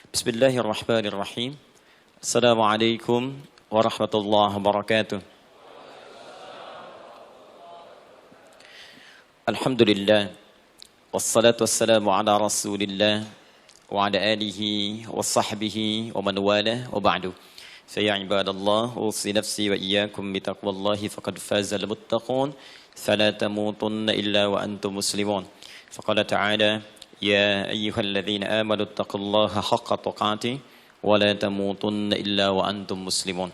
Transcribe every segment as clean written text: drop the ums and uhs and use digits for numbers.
Bismillahirrahmanirrahim. Assalamualaikum warahmatullahi wabarakatuh. Alhamdulillah. Wassalatu wassalamu ala rasulillah wa ala alihi wa sahbihi wa man wala wa ba'du. Faya ibadallah, usi nafsi wa iyyakum bitaqwallahi faqad fazal muttaqun. Fala tamutunna illa wa antum muslimun. Faqala ta'ala: Ya ayyuhalladzina amanu taqullaha haqqa tuqatih wa la tamutunna illa wa antum muslimun.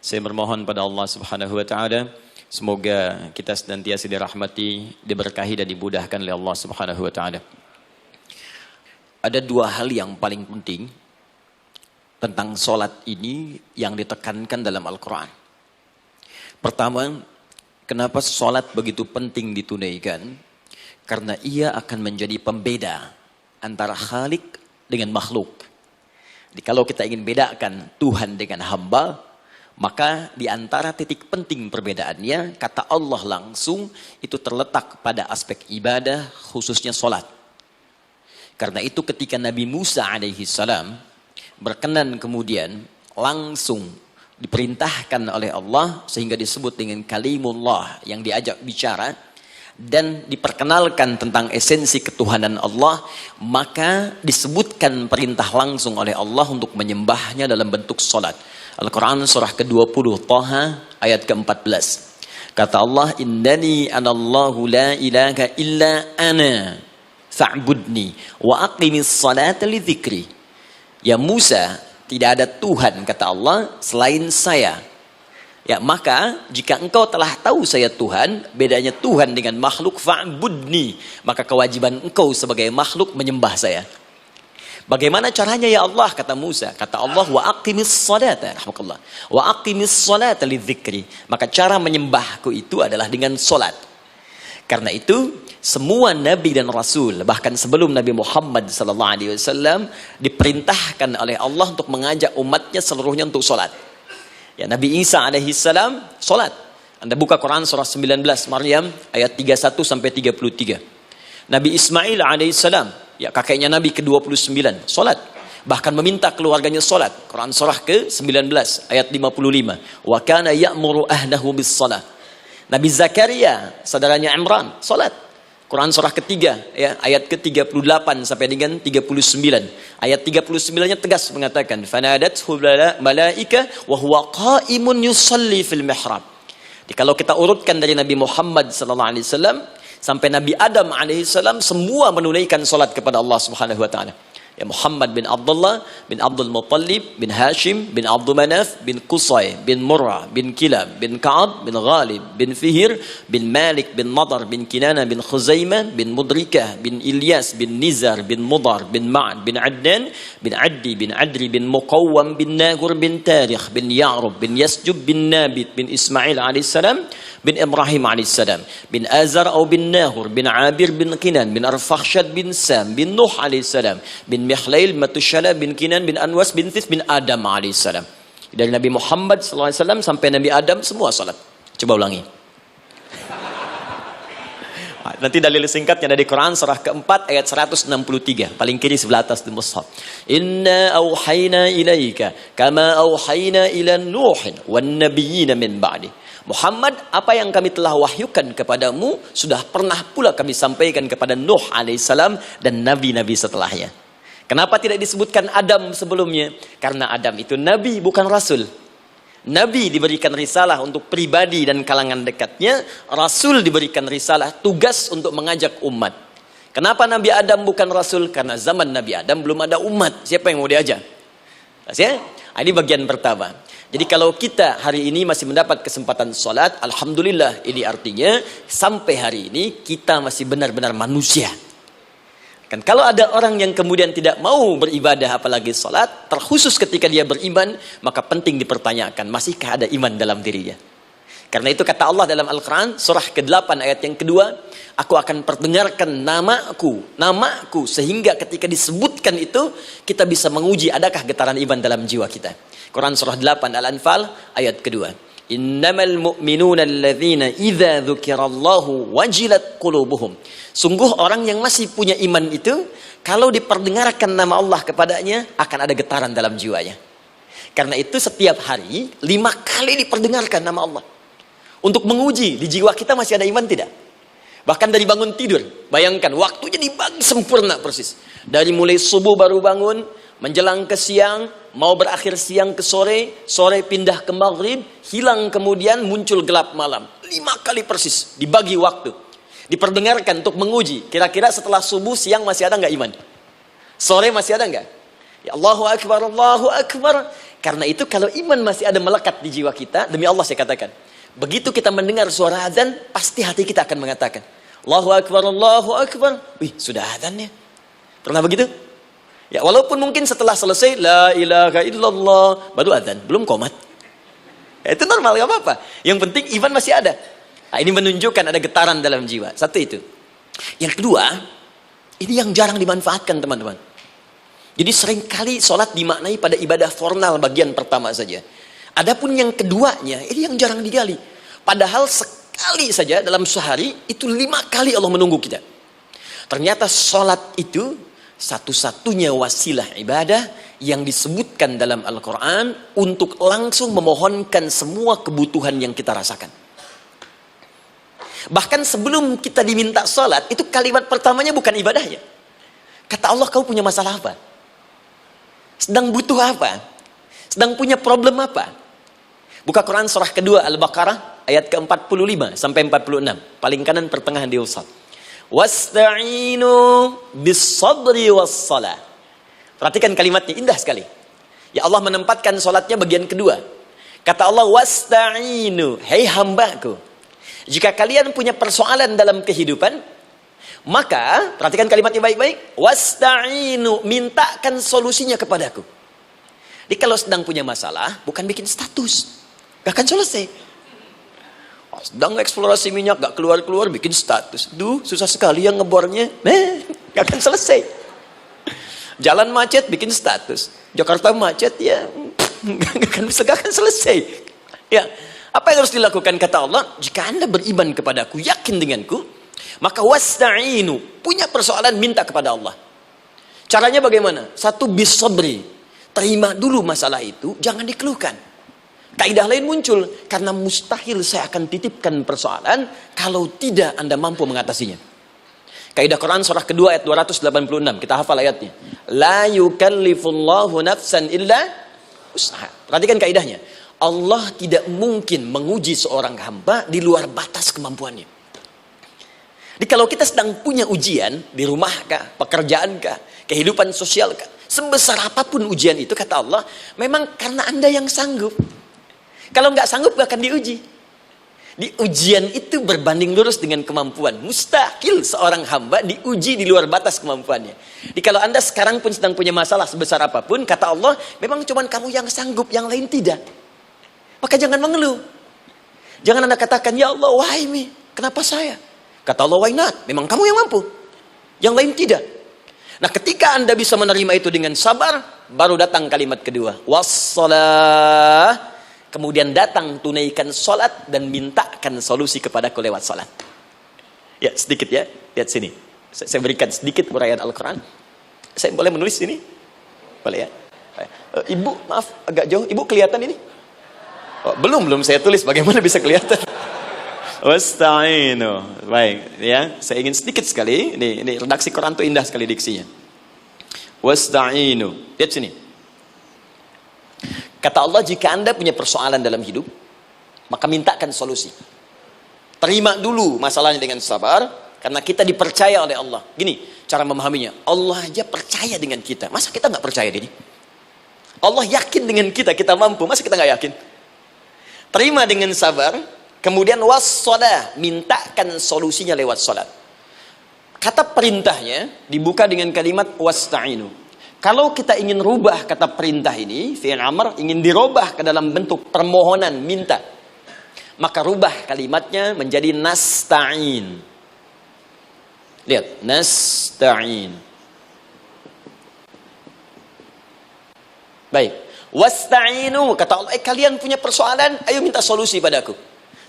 Saya bermohon pada Allah Subhanahu wa taala, semoga kita senantiasa dirahmati, diberkahi dan dimudahkan oleh Allah Subhanahu wa taala. Ada dua hal yang paling penting tentang salat ini yang ditekankan dalam Al-Qur'an. Pertama, kenapa salat begitu penting ditunaikan? Karena ia akan menjadi pembeda antara Khalik dengan makhluk. Jadi kalau kita ingin bedakan Tuhan dengan hamba, maka di antara titik penting perbedaannya, kata Allah langsung, itu terletak pada aspek ibadah, khususnya sholat. Karena itu ketika Nabi Musa alaihissalam berkenan kemudian langsung diperintahkan oleh Allah, sehingga disebut dengan kalimullah yang diajak bicara, dan diperkenalkan tentang esensi ketuhanan Allah, maka disebutkan perintah langsung oleh Allah untuk menyembahnya dalam bentuk salat. Al-Quran surah ke-20 Taha ayat ke-14. Kata Allah, Innani anallahu la ilaha illa ana fa'budni wa aqimis salata li dzikri. Ya Musa, tidak ada Tuhan, kata Allah, selain saya. Ya, maka jika engkau telah tahu saya Tuhan, bedanya Tuhan dengan makhluk, fa'budni, maka kewajiban engkau sebagai makhluk menyembah saya. Bagaimana caranya ya Allah, kata Musa? Kata Allah, wa aqimis salata, rahmatullah. Wa aqimis salata lidzikri. Maka cara menyembahku itu adalah dengan salat. Karena itu semua nabi dan rasul, bahkan sebelum Nabi Muhammad SAW, diperintahkan oleh Allah untuk mengajak umatnya seluruhnya untuk salat. Ya, Nabi Isa alaihissalam salat. Anda buka Quran surah 19 Maryam ayat 31 sampai 33. Nabi Ismail alaihissalam, ya kakeknya Nabi ke-29, salat. Bahkan meminta keluarganya salat. Quran surah ke-19 ayat 55. Wa kana ya'muru ahlahu bis-shalah. Nabi Zakaria, saudaranya Imran, salat. Quran surah ketiga, ya, ayat ke-38 sampai dengan 39. Ayat 39-nya tegas mengatakan, "Fanadathu malaika wa huwa qa'imun yusalli fil mihrab." Jadi kalau kita urutkan dari Nabi Muhammad sallallahu alaihi wasallam sampai Nabi Adam alaihi salam, semua menunaikan salat kepada Allah Subhanahu wa taala. Ya, Muhammad bin Abdullah bin Abdul Muttalib bin Hashim bin Abdul Manaf bin Qusay bin Murrah bin Kilab bin Ka'ab bin Ghalib bin Fihir bin Malik bin Nadar bin Kinana bin Khuzaimah bin Mudrikah bin Ilyas bin Nizar bin Mudar bin Ma'ad bin Adnan bin Addi bin Adri bin Muqawwam bin Nagur bin Tarikh bin Ya'rub bin Yasjub bin Nabit bin Ismail alaihissalam bin Ibrahim alaihissalam bin Azar atau bin Nahur bin Abir bin Kinan bin Arfakhshad bin Sam bin Nuh alaihissalam bin Mihlail Matushala bin Kinan bin Anwas bin Thith bin Adam alaihissalam. Dari Nabi Muhammad SAW sampai Nabi Adam semua salat. Coba ulangi. Nanti dalil singkatnya dari Quran surah keempat ayat 163. Paling kiri sebelah atas di mushaf. Inna auhayna ilaika kama auhayna ila Nuhin wan nabiyina min ba'di. Muhammad, apa yang kami telah wahyukan kepadamu sudah pernah pula kami sampaikan kepada Nuh alaihissalam dan nabi-nabi setelahnya. Kenapa tidak disebutkan Adam sebelumnya? Karena Adam itu nabi, bukan rasul. Nabi diberikan risalah untuk pribadi dan kalangan dekatnya. Rasul diberikan risalah, tugas untuk mengajak umat. Kenapa Nabi Adam bukan rasul? Karena zaman Nabi Adam belum ada umat. Siapa yang mau diajak? Ya? Ini bagian pertama. Jadi kalau kita hari ini masih mendapat kesempatan sholat, alhamdulillah, ini artinya sampai hari ini kita masih benar-benar manusia. Kan kalau ada orang yang kemudian tidak mau beribadah apalagi sholat, terkhusus ketika dia beriman, maka penting dipertanyakan, masihkah ada iman dalam dirinya? Karena itu kata Allah dalam Al-Quran, surah ke-8 ayat yang kedua, aku akan perdengarkan namaku, sehingga ketika disebutkan itu, kita bisa menguji adakah getaran iman dalam jiwa kita. Quran surah 8 Al-Anfal ayat kedua. Innamal mu'minuna alladzina idza dzukirallahu wajilat qulubuhum. Sungguh orang yang masih punya iman itu kalau diperdengarkan nama Allah kepadanya, akan ada getaran dalam jiwanya. Karena itu setiap hari 5 kali diperdengarkan nama Allah. Untuk menguji di jiwa kita masih ada iman tidak? Bahkan dari bangun tidur, bayangkan waktunya dibagi sempurna persis. Dari mulai subuh baru bangun, menjelang ke siang, mau berakhir siang ke sore, sore pindah ke maghrib, hilang kemudian muncul gelap malam. 5 kali persis dibagi waktu. Diperdengarkan untuk menguji. Kira-kira setelah subuh siang masih ada nggak iman? Sore masih ada nggak? Ya Allahu Akbar, Allahu Akbar. Karena itu kalau iman masih ada melekat di jiwa kita, demi Allah saya katakan, begitu kita mendengar suara azan, pasti hati kita akan mengatakan, Allahu Akbar, Allahu Akbar. Wih, sudah azannya. Pernah begitu? Ya, walaupun mungkin setelah selesai, La ilaha illallah, baru azan, belum qomat. Ya, itu normal, gak apa-apa. Yang penting iman masih ada. Nah, ini menunjukkan ada getaran dalam jiwa. Satu itu. Yang kedua, ini yang jarang dimanfaatkan teman-teman. Jadi seringkali sholat dimaknai pada ibadah formal bagian pertama saja. Adapun yang keduanya, ini yang jarang digali. Padahal sekali saja dalam sehari, itu 5 kali Allah menunggu kita. Ternyata sholat itu satu-satunya wasilah ibadah yang disebutkan dalam Al-Quran untuk langsung memohonkan semua kebutuhan yang kita rasakan. Bahkan sebelum kita diminta sholat, itu kalimat pertamanya bukan ibadahnya. Kata Allah, kau punya masalah apa? Sedang butuh apa? Sedang punya problem apa? Buka Quran surah kedua Al-Baqarah ayat ke-45 sampai 46. Paling kanan pertengahan di usad. Wasta'inu bis-sabri was-salah. Perhatikan kalimatnya, indah sekali. Ya Allah menempatkan salatnya bagian kedua. Kata Allah, wasta'inu, hei hambaku, jika kalian punya persoalan dalam kehidupan, maka, perhatikan kalimatnya baik-baik, wasta'inu, mintakan solusinya kepadaku. Jadi kalau sedang punya masalah, bukan bikin status, gak akan selesai. Sedang eksplorasi minyak, gak keluar-keluar, bikin status. Duh, susah sekali yang ngebornya. Gak akan selesai. Jalan macet, bikin status. Jakarta macet, ya gak akan selesai. Ya, apa yang harus dilakukan? Kata Allah, jika Anda beriman kepadaku, yakin denganku, maka wasta'inu, punya persoalan, minta kepada Allah. Caranya bagaimana? Satu, bisabri, terima dulu masalah itu, jangan dikeluhkan. Kaidah lain muncul, karena mustahil saya akan titipkan persoalan kalau tidak Anda mampu mengatasinya. Kaidah Quran surah kedua ayat 286, kita hafal ayatnya. La yukallifullahu nafsan illa usaha. Perhatikan kaidahnya. Allah tidak mungkin menguji seorang hamba di luar batas kemampuannya. Jadi kalau kita sedang punya ujian di rumah kah, pekerjaan kah, kehidupan sosial kah, sebesar apapun ujian itu, kata Allah, memang karena Anda yang sanggup. Kalau nggak sanggup gak akan diuji. Di ujian itu berbanding lurus dengan kemampuan. Mustahil seorang hamba diuji di luar batas kemampuannya. Jadi kalau Anda sekarang pun sedang punya masalah sebesar apapun, kata Allah, memang cuma kamu yang sanggup, yang lain tidak. Maka jangan mengeluh. Jangan Anda katakan, ya Allah, why me? Kenapa saya? Kata Allah, why not? Memang kamu yang mampu. Yang lain tidak. Nah, ketika Anda bisa menerima itu dengan sabar, baru datang kalimat kedua. Wassalah. Kemudian datang tunaikan sholat dan mintakan solusi kepadaku lewat sholat. Ya, sedikit ya. Lihat sini. Saya berikan sedikit uraian Al-Quran. Saya boleh menulis sini? Boleh ya? Ibu, maaf, agak jauh. Ibu kelihatan ini? Oh, belum saya tulis. Bagaimana bisa kelihatan? Wasta'inu. Baik, ya. Saya ingin sedikit sekali. Ini redaksi Quran itu indah sekali diksinya. Wasta'inu. Lihat sini. Kata Allah, jika Anda punya persoalan dalam hidup, maka mintakan solusi. Terima dulu masalahnya dengan sabar, karena kita dipercaya oleh Allah. Gini, cara memahaminya. Allah aja percaya dengan kita. Masa kita nggak percaya diri? Allah yakin dengan kita mampu. Masa kita nggak yakin? Terima dengan sabar. Kemudian wassalah, mintakan solusinya lewat salat. Kata perintahnya dibuka dengan kalimat wasta'inu. Kalau kita ingin rubah kata perintah ini, fi'il amr, ingin dirubah ke dalam bentuk permohonan, minta, maka rubah kalimatnya menjadi nasta'in. Lihat, nasta'in. Baik, wasta'inu, kata Allah, kalian punya persoalan, ayo minta solusi padaku.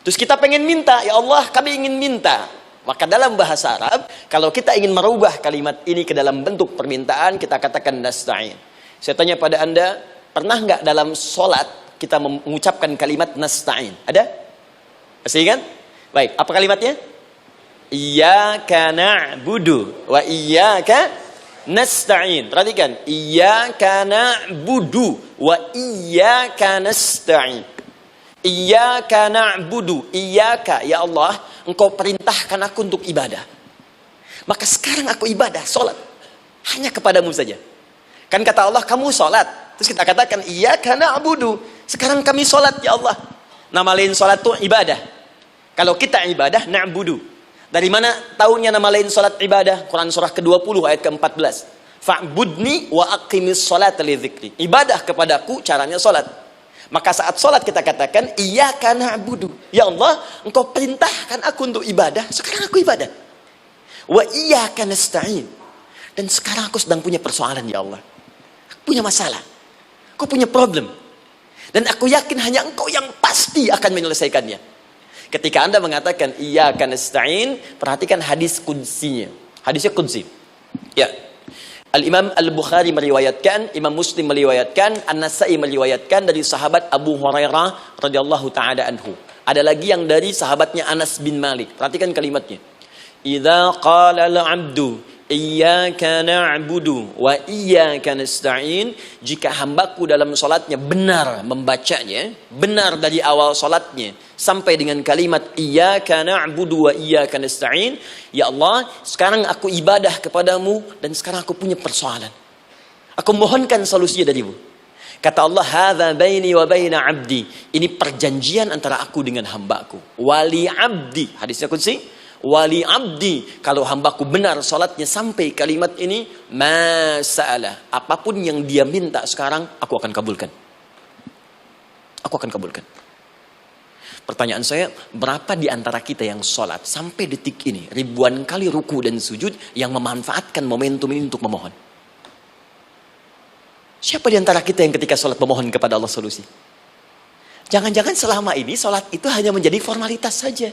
Terus kita pengen minta, ya Allah kami ingin minta. Maka dalam bahasa Arab, Kalau kita ingin merubah kalimat ini ke dalam bentuk permintaan, kita katakan nasta'in. Saya tanya pada Anda, pernah nggak dalam sholat kita mengucapkan kalimat nasta'in? Ada? Masih ingat? Baik, apa kalimatnya? Iyyaka na'budu wa iyyaka nasta'in. Perhatikan, iyyaka na'budu wa iyyaka nasta'in. Iyyaka na'budu, iyyaka, ya Allah, Engkau perintahkan aku untuk ibadah. Maka sekarang aku ibadah, sholat. Hanya kepadamu saja. Kan kata Allah, kamu sholat. Terus kita katakan, iyyaka na'budu. Sekarang kami sholat, ya Allah. Nama lain sholat itu ibadah. Kalau kita ibadah, na'budu. Dari mana tahunya nama lain sholat ibadah? Quran surah ke-20 ayat ke-14. Fa'budni wa aqimis sholata li dzikri. Ibadah kepadaku, caranya sholat. Maka saat sholat kita katakan, iyyaka na'budu. Ya Allah, Engkau perintahkan aku untuk ibadah. Sekarang aku ibadah. Wa iyyaka nasta'in. Dan sekarang aku sedang punya persoalan, ya Allah. Aku punya masalah. Aku punya problem. Dan aku yakin hanya Engkau yang pasti akan menyelesaikannya. Ketika Anda mengatakan iyyaka nasta'in, perhatikan hadis qudsinya. Hadisnya qudsi. Ya. Al-Imam Al-Bukhari meriwayatkan, Imam Muslim meriwayatkan, An-Nasa'i meriwayatkan dari sahabat Abu Hurairah radhiyallahu taala anhu. Ada lagi yang dari sahabatnya Anas bin Malik. Perhatikan kalimatnya. Idza qala al-'abdu iyyaka na'budu wa iyyaka nasta'in, jika hambaku dalam salatnya benar membacanya, benar dari awal salatnya sampai dengan kalimat iyyaka na'budu wa iyyaka nasta'in, ya Allah, sekarang aku ibadah kepadamu dan sekarang aku punya persoalan. Aku mohonkan solusinya darimu. Kata Allah, hadza baini wa baina 'abdi. Ini perjanjian antara aku dengan hambaku. Wali 'abdi. Hadisnya qudsi. Wali abdi, kalau hambaku benar salatnya sampai kalimat ini, masalah, apapun yang dia minta sekarang, aku akan kabulkan. Aku akan kabulkan. Pertanyaan saya, berapa di antara kita yang salat sampai detik ini, ribuan kali ruku dan sujud, yang memanfaatkan momentum ini untuk memohon? Siapa di antara kita yang ketika salat memohon kepada Allah solusi? Jangan-jangan selama ini salat itu hanya menjadi formalitas saja.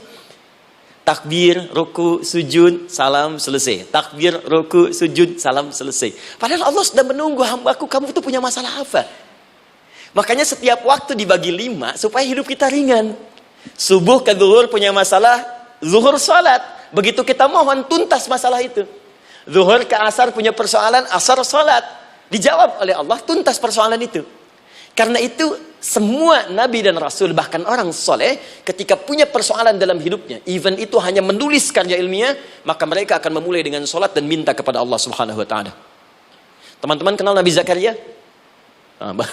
Takbir, ruku, sujud, salam, selesai. Takbir, ruku, sujud, salam, selesai. Padahal Allah sudah menunggu hambaku, kamu tuh punya masalah apa? Makanya setiap waktu dibagi 5 supaya hidup kita ringan. Subuh ke zuhur punya masalah, zuhur salat. Begitu kita mohon, tuntas masalah itu. Zuhur ke asar punya persoalan, asar salat. Dijawab oleh Allah, tuntas persoalan itu. Karena itu semua nabi dan rasul, bahkan orang soleh, ketika punya persoalan dalam hidupnya, even itu hanya menulis karya ilmiah, maka mereka akan memulai dengan sholat dan minta kepada Allah Subhanahu Wa Taala. Teman-teman kenal Nabi Zakaria?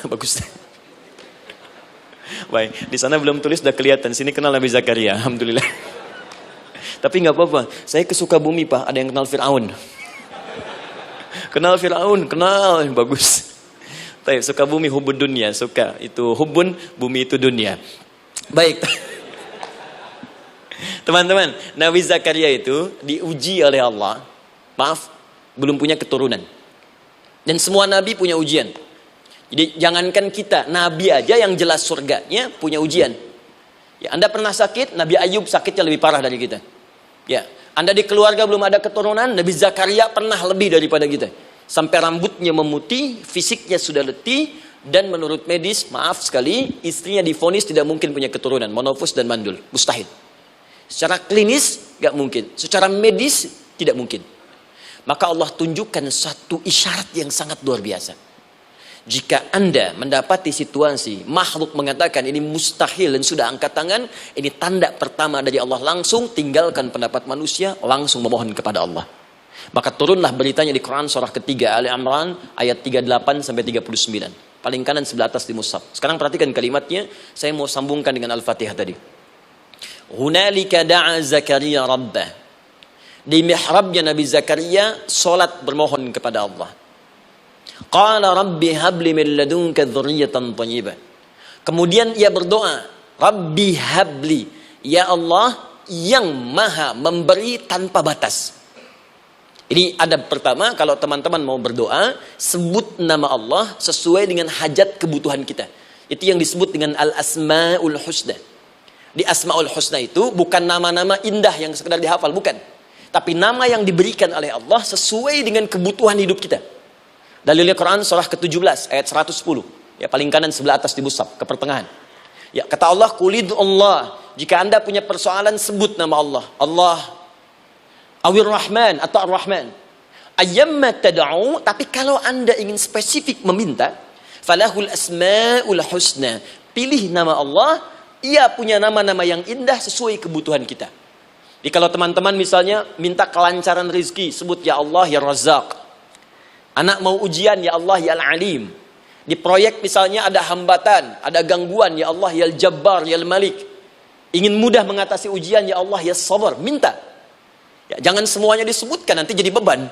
Bagus. Baik, di sana belum tulis, sudah kelihatan. Sini kenal Nabi Zakaria, alhamdulillah. Tapi nggak apa-apa. Saya ke Sukabumi, Pak. Ada yang kenal Fir'aun? Kenal Fir'aun, kenal, bagus. Baik, Sukabumi hubun dunia, suka itu hubun, bumi itu dunia. Baik. Teman-teman, Nabi Zakaria itu diuji oleh Allah. Maaf, belum punya keturunan. Dan semua nabi punya ujian. Jadi jangankan kita, nabi aja yang jelas surganya punya ujian. Ya, Anda pernah sakit, Nabi Ayub sakitnya lebih parah dari kita. Ya, Anda di keluarga belum ada keturunan, Nabi Zakaria pernah lebih daripada kita. Sampai rambutnya memutih, fisiknya sudah letih, dan menurut medis, maaf sekali, istrinya divonis tidak mungkin punya keturunan, monofus dan mandul, mustahil. Secara klinis, gak mungkin. Secara medis, tidak mungkin. Maka Allah tunjukkan satu isyarat yang sangat luar biasa. Jika Anda mendapati situasi, makhluk mengatakan ini mustahil dan sudah angkat tangan, ini tanda pertama dari Allah, langsung tinggalkan pendapat manusia, langsung memohon kepada Allah. Maka turunlah beritanya di Quran surah ketiga Ali Imran ayat 38 sampai 39. Paling kanan sebelah atas di mushaf. Sekarang perhatikan kalimatnya, saya mau sambungkan dengan Al-Fatihah tadi. Hunalika da'a Zakaria rabbah. Di mihrabnya Nabi Zakaria salat bermohon kepada Allah. Qala rabbi habli min ladunka dzurriyyatan thayyibah. Kemudian ia berdoa, Rabbi habli, ya Allah yang maha memberi tanpa batas. Ini adab pertama, kalau teman-teman mau berdoa, sebut nama Allah sesuai dengan hajat kebutuhan kita. Itu yang disebut dengan Al-Asma'ul Husna. Di Asma'ul Husna itu bukan nama-nama indah yang sekedar dihafal, bukan. Tapi nama yang diberikan oleh Allah sesuai dengan kebutuhan hidup kita. Dalilnya Quran surah ke-17 ayat 110. Ya, paling kanan sebelah atas di mushaf, ke pertengahan. Ya, kata Allah, "Qulid Allah." Jika Anda punya persoalan, sebut nama Allah. Allah, Awir Rahman atau Ar-Rahman. Ayyamma tad'u, tapi kalau Anda ingin spesifik meminta, falahul asmaul husna. Pilih nama Allah, ia punya nama-nama yang indah sesuai kebutuhan kita. Jadi kalau teman-teman misalnya minta kelancaran rezeki, sebut ya Allah ya Razzaq. Anak mau ujian, ya Allah ya Al-Alim. Di proyek misalnya ada hambatan, ada gangguan, ya Allah ya Al-Jabbar ya Al-Malik. Ingin mudah mengatasi ujian, ya Allah ya Sabar. Minta. Ya, jangan semuanya disebutkan, nanti jadi beban.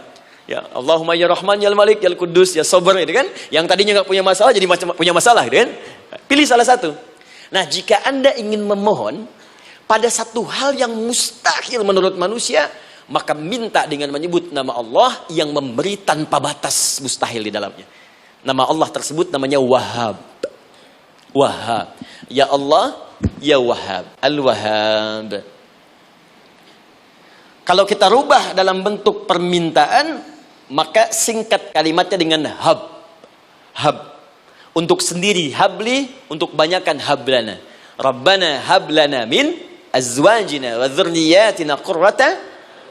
Ya, Allahumma ya Rahman ya Al-Malik ya Al-Quddus ya Sabar, gitu kan? Yang tadinya nggak punya masalah jadi punya masalah, gitu kan? Pilih salah satu. Nah, jika Anda ingin memohon pada satu hal yang mustahil menurut manusia, maka minta dengan menyebut nama Allah yang memberi tanpa batas mustahil di dalamnya. Nama Allah tersebut namanya Wahhab. Wahhab. Ya Allah, ya Wahhab. Al-Wahhab. Kalau kita rubah dalam bentuk permintaan, maka singkat kalimatnya dengan hab. Hab. Untuk sendiri habli, untuk banyakkan hablana. Rabbana hablana min azwajina wa dzurriyyatina qurrata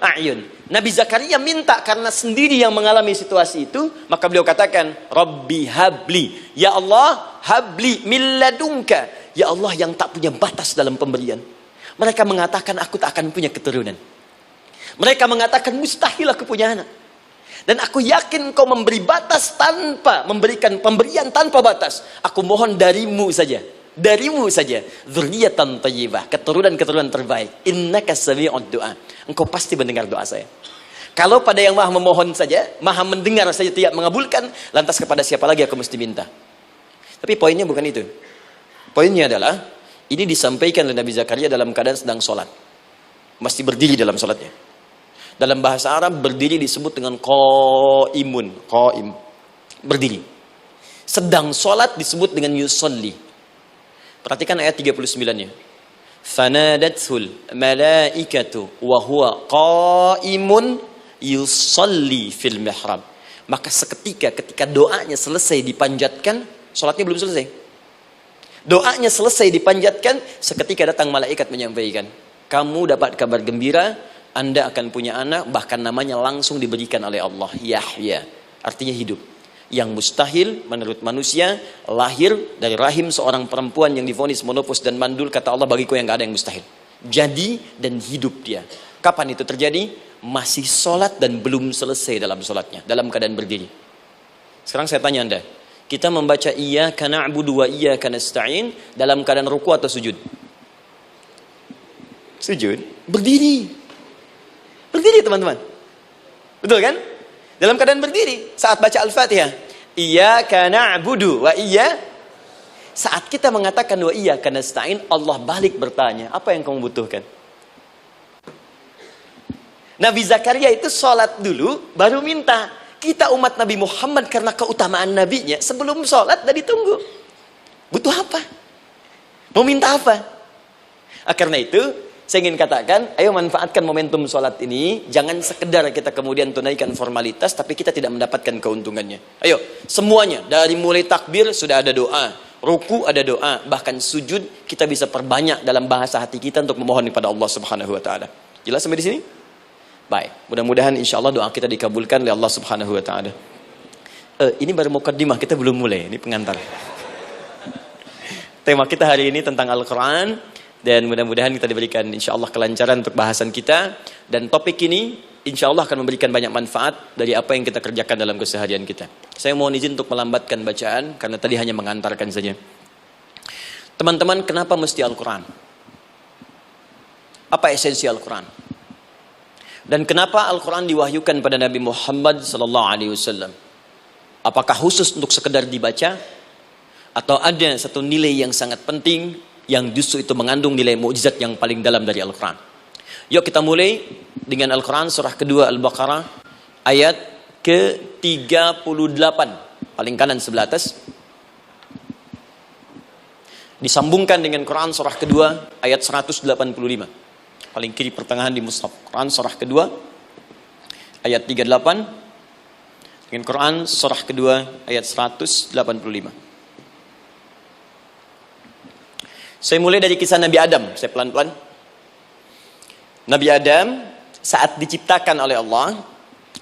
a'yun. Nabi Zakaria minta karena sendiri yang mengalami situasi itu, maka beliau katakan, Rabbi habli, ya Allah habli min ladunka, ya Allah yang tak punya batas dalam pemberian. Mereka mengatakan aku tak akan punya keturunan. Mereka mengatakan mustahil aku punya anak. Dan aku yakin kau memberi batas tanpa memberikan pemberian tanpa batas. Aku mohon darimu saja. Darimu saja, dzurriyyatan thayyibah, keturunan-keturunan terbaik. Innaka sami'ud du'a. Engkau pasti mendengar doa saya. Kalau pada yang maha memohon saja, maha mendengar saja tidak mengabulkan, lantas kepada siapa lagi aku mesti minta? Tapi poinnya bukan itu. Poinnya adalah, ini disampaikan oleh Nabi Zakaria dalam keadaan sedang sholat. Mesti berdiri dalam sholatnya. Dalam bahasa Arab, berdiri disebut dengan qaimun. Qaim. Berdiri. Sedang sholat disebut dengan yusolli. Perhatikan ayat 39-nya. Fanadathul malaikatu wa huwa qaimun yusalli fil mihrab. Maka seketika ketika doanya selesai dipanjatkan, salatnya belum selesai. Doanya selesai dipanjatkan, seketika datang malaikat menyampaikan, kamu dapat kabar gembira, Anda akan punya anak, bahkan namanya langsung diberikan oleh Allah, Yahya. Artinya hidup. Yang mustahil menurut manusia, lahir dari rahim seorang perempuan yang divonis monopos dan mandul, kata Allah, bagiku yang gak ada yang mustahil. Jadi dan hidup dia. Kapan itu terjadi? Masih sholat dan belum selesai dalam sholatnya, dalam keadaan berdiri. Sekarang saya tanya Anda, kita membaca iyyaka na'budu wa iyyaka nasta'in dalam keadaan ruku atau sujud? Sujud. Berdiri. Berdiri teman-teman. Betul kan? Dalam keadaan berdiri saat baca Al-Fatihah. Iyyaka na'budu wa saat kita mengatakan wa iyyaka nasta'in, Allah balik bertanya, apa yang kamu butuhkan? Nabi Zakaria itu sholat dulu baru minta. Kita umat Nabi Muhammad karena keutamaan nabinya, sebelum sholat dah ditunggu. Butuh apa? Mau minta apa? Karena itu saya ingin katakan, ayo manfaatkan momentum sholat ini. Jangan sekedar kita kemudian tunaikan formalitas, tapi kita tidak mendapatkan keuntungannya. Ayo, semuanya. Dari mulai takbir sudah ada doa. Ruku ada doa. Bahkan sujud kita bisa perbanyak dalam bahasa hati kita untuk memohon kepada Allah Subhanahu Wa Taala. Jelas sampai di sini? Baik. Mudah-mudahan insya Allah doa kita dikabulkan oleh Allah Subhanahu Wa Taala. Ini baru mukaddimah, kita belum mulai. Ini pengantar. Tema kita hari ini tentang Al-Quran. Dan mudah-mudahan kita diberikan insya Allah kelancaran untuk bahasan kita. Dan topik ini insya Allah akan memberikan banyak manfaat dari apa yang kita kerjakan dalam keseharian kita. Saya mohon izin untuk melambatkan bacaan karena tadi hanya mengantarkan saja. Teman-teman, kenapa mesti Al-Quran? Apa esensi Al-Quran? Dan kenapa Al-Quran diwahyukan pada Nabi Muhammad SAW? Apakah khusus untuk sekedar dibaca? Atau ada satu nilai yang sangat penting yang justru itu mengandung nilai mukjizat yang paling dalam dari Al-Quran? Yuk kita mulai dengan Al-Quran surah kedua Al-Baqarah ayat ke-38, paling kanan sebelah atas. Disambungkan dengan Quran surah kedua ayat 185, paling kiri pertengahan di mushaf. Quran surah kedua ayat 38 dengan Quran surah kedua ayat 185. Saya mulai dari kisah Nabi Adam, saya pelan-pelan. Nabi Adam saat diciptakan oleh Allah,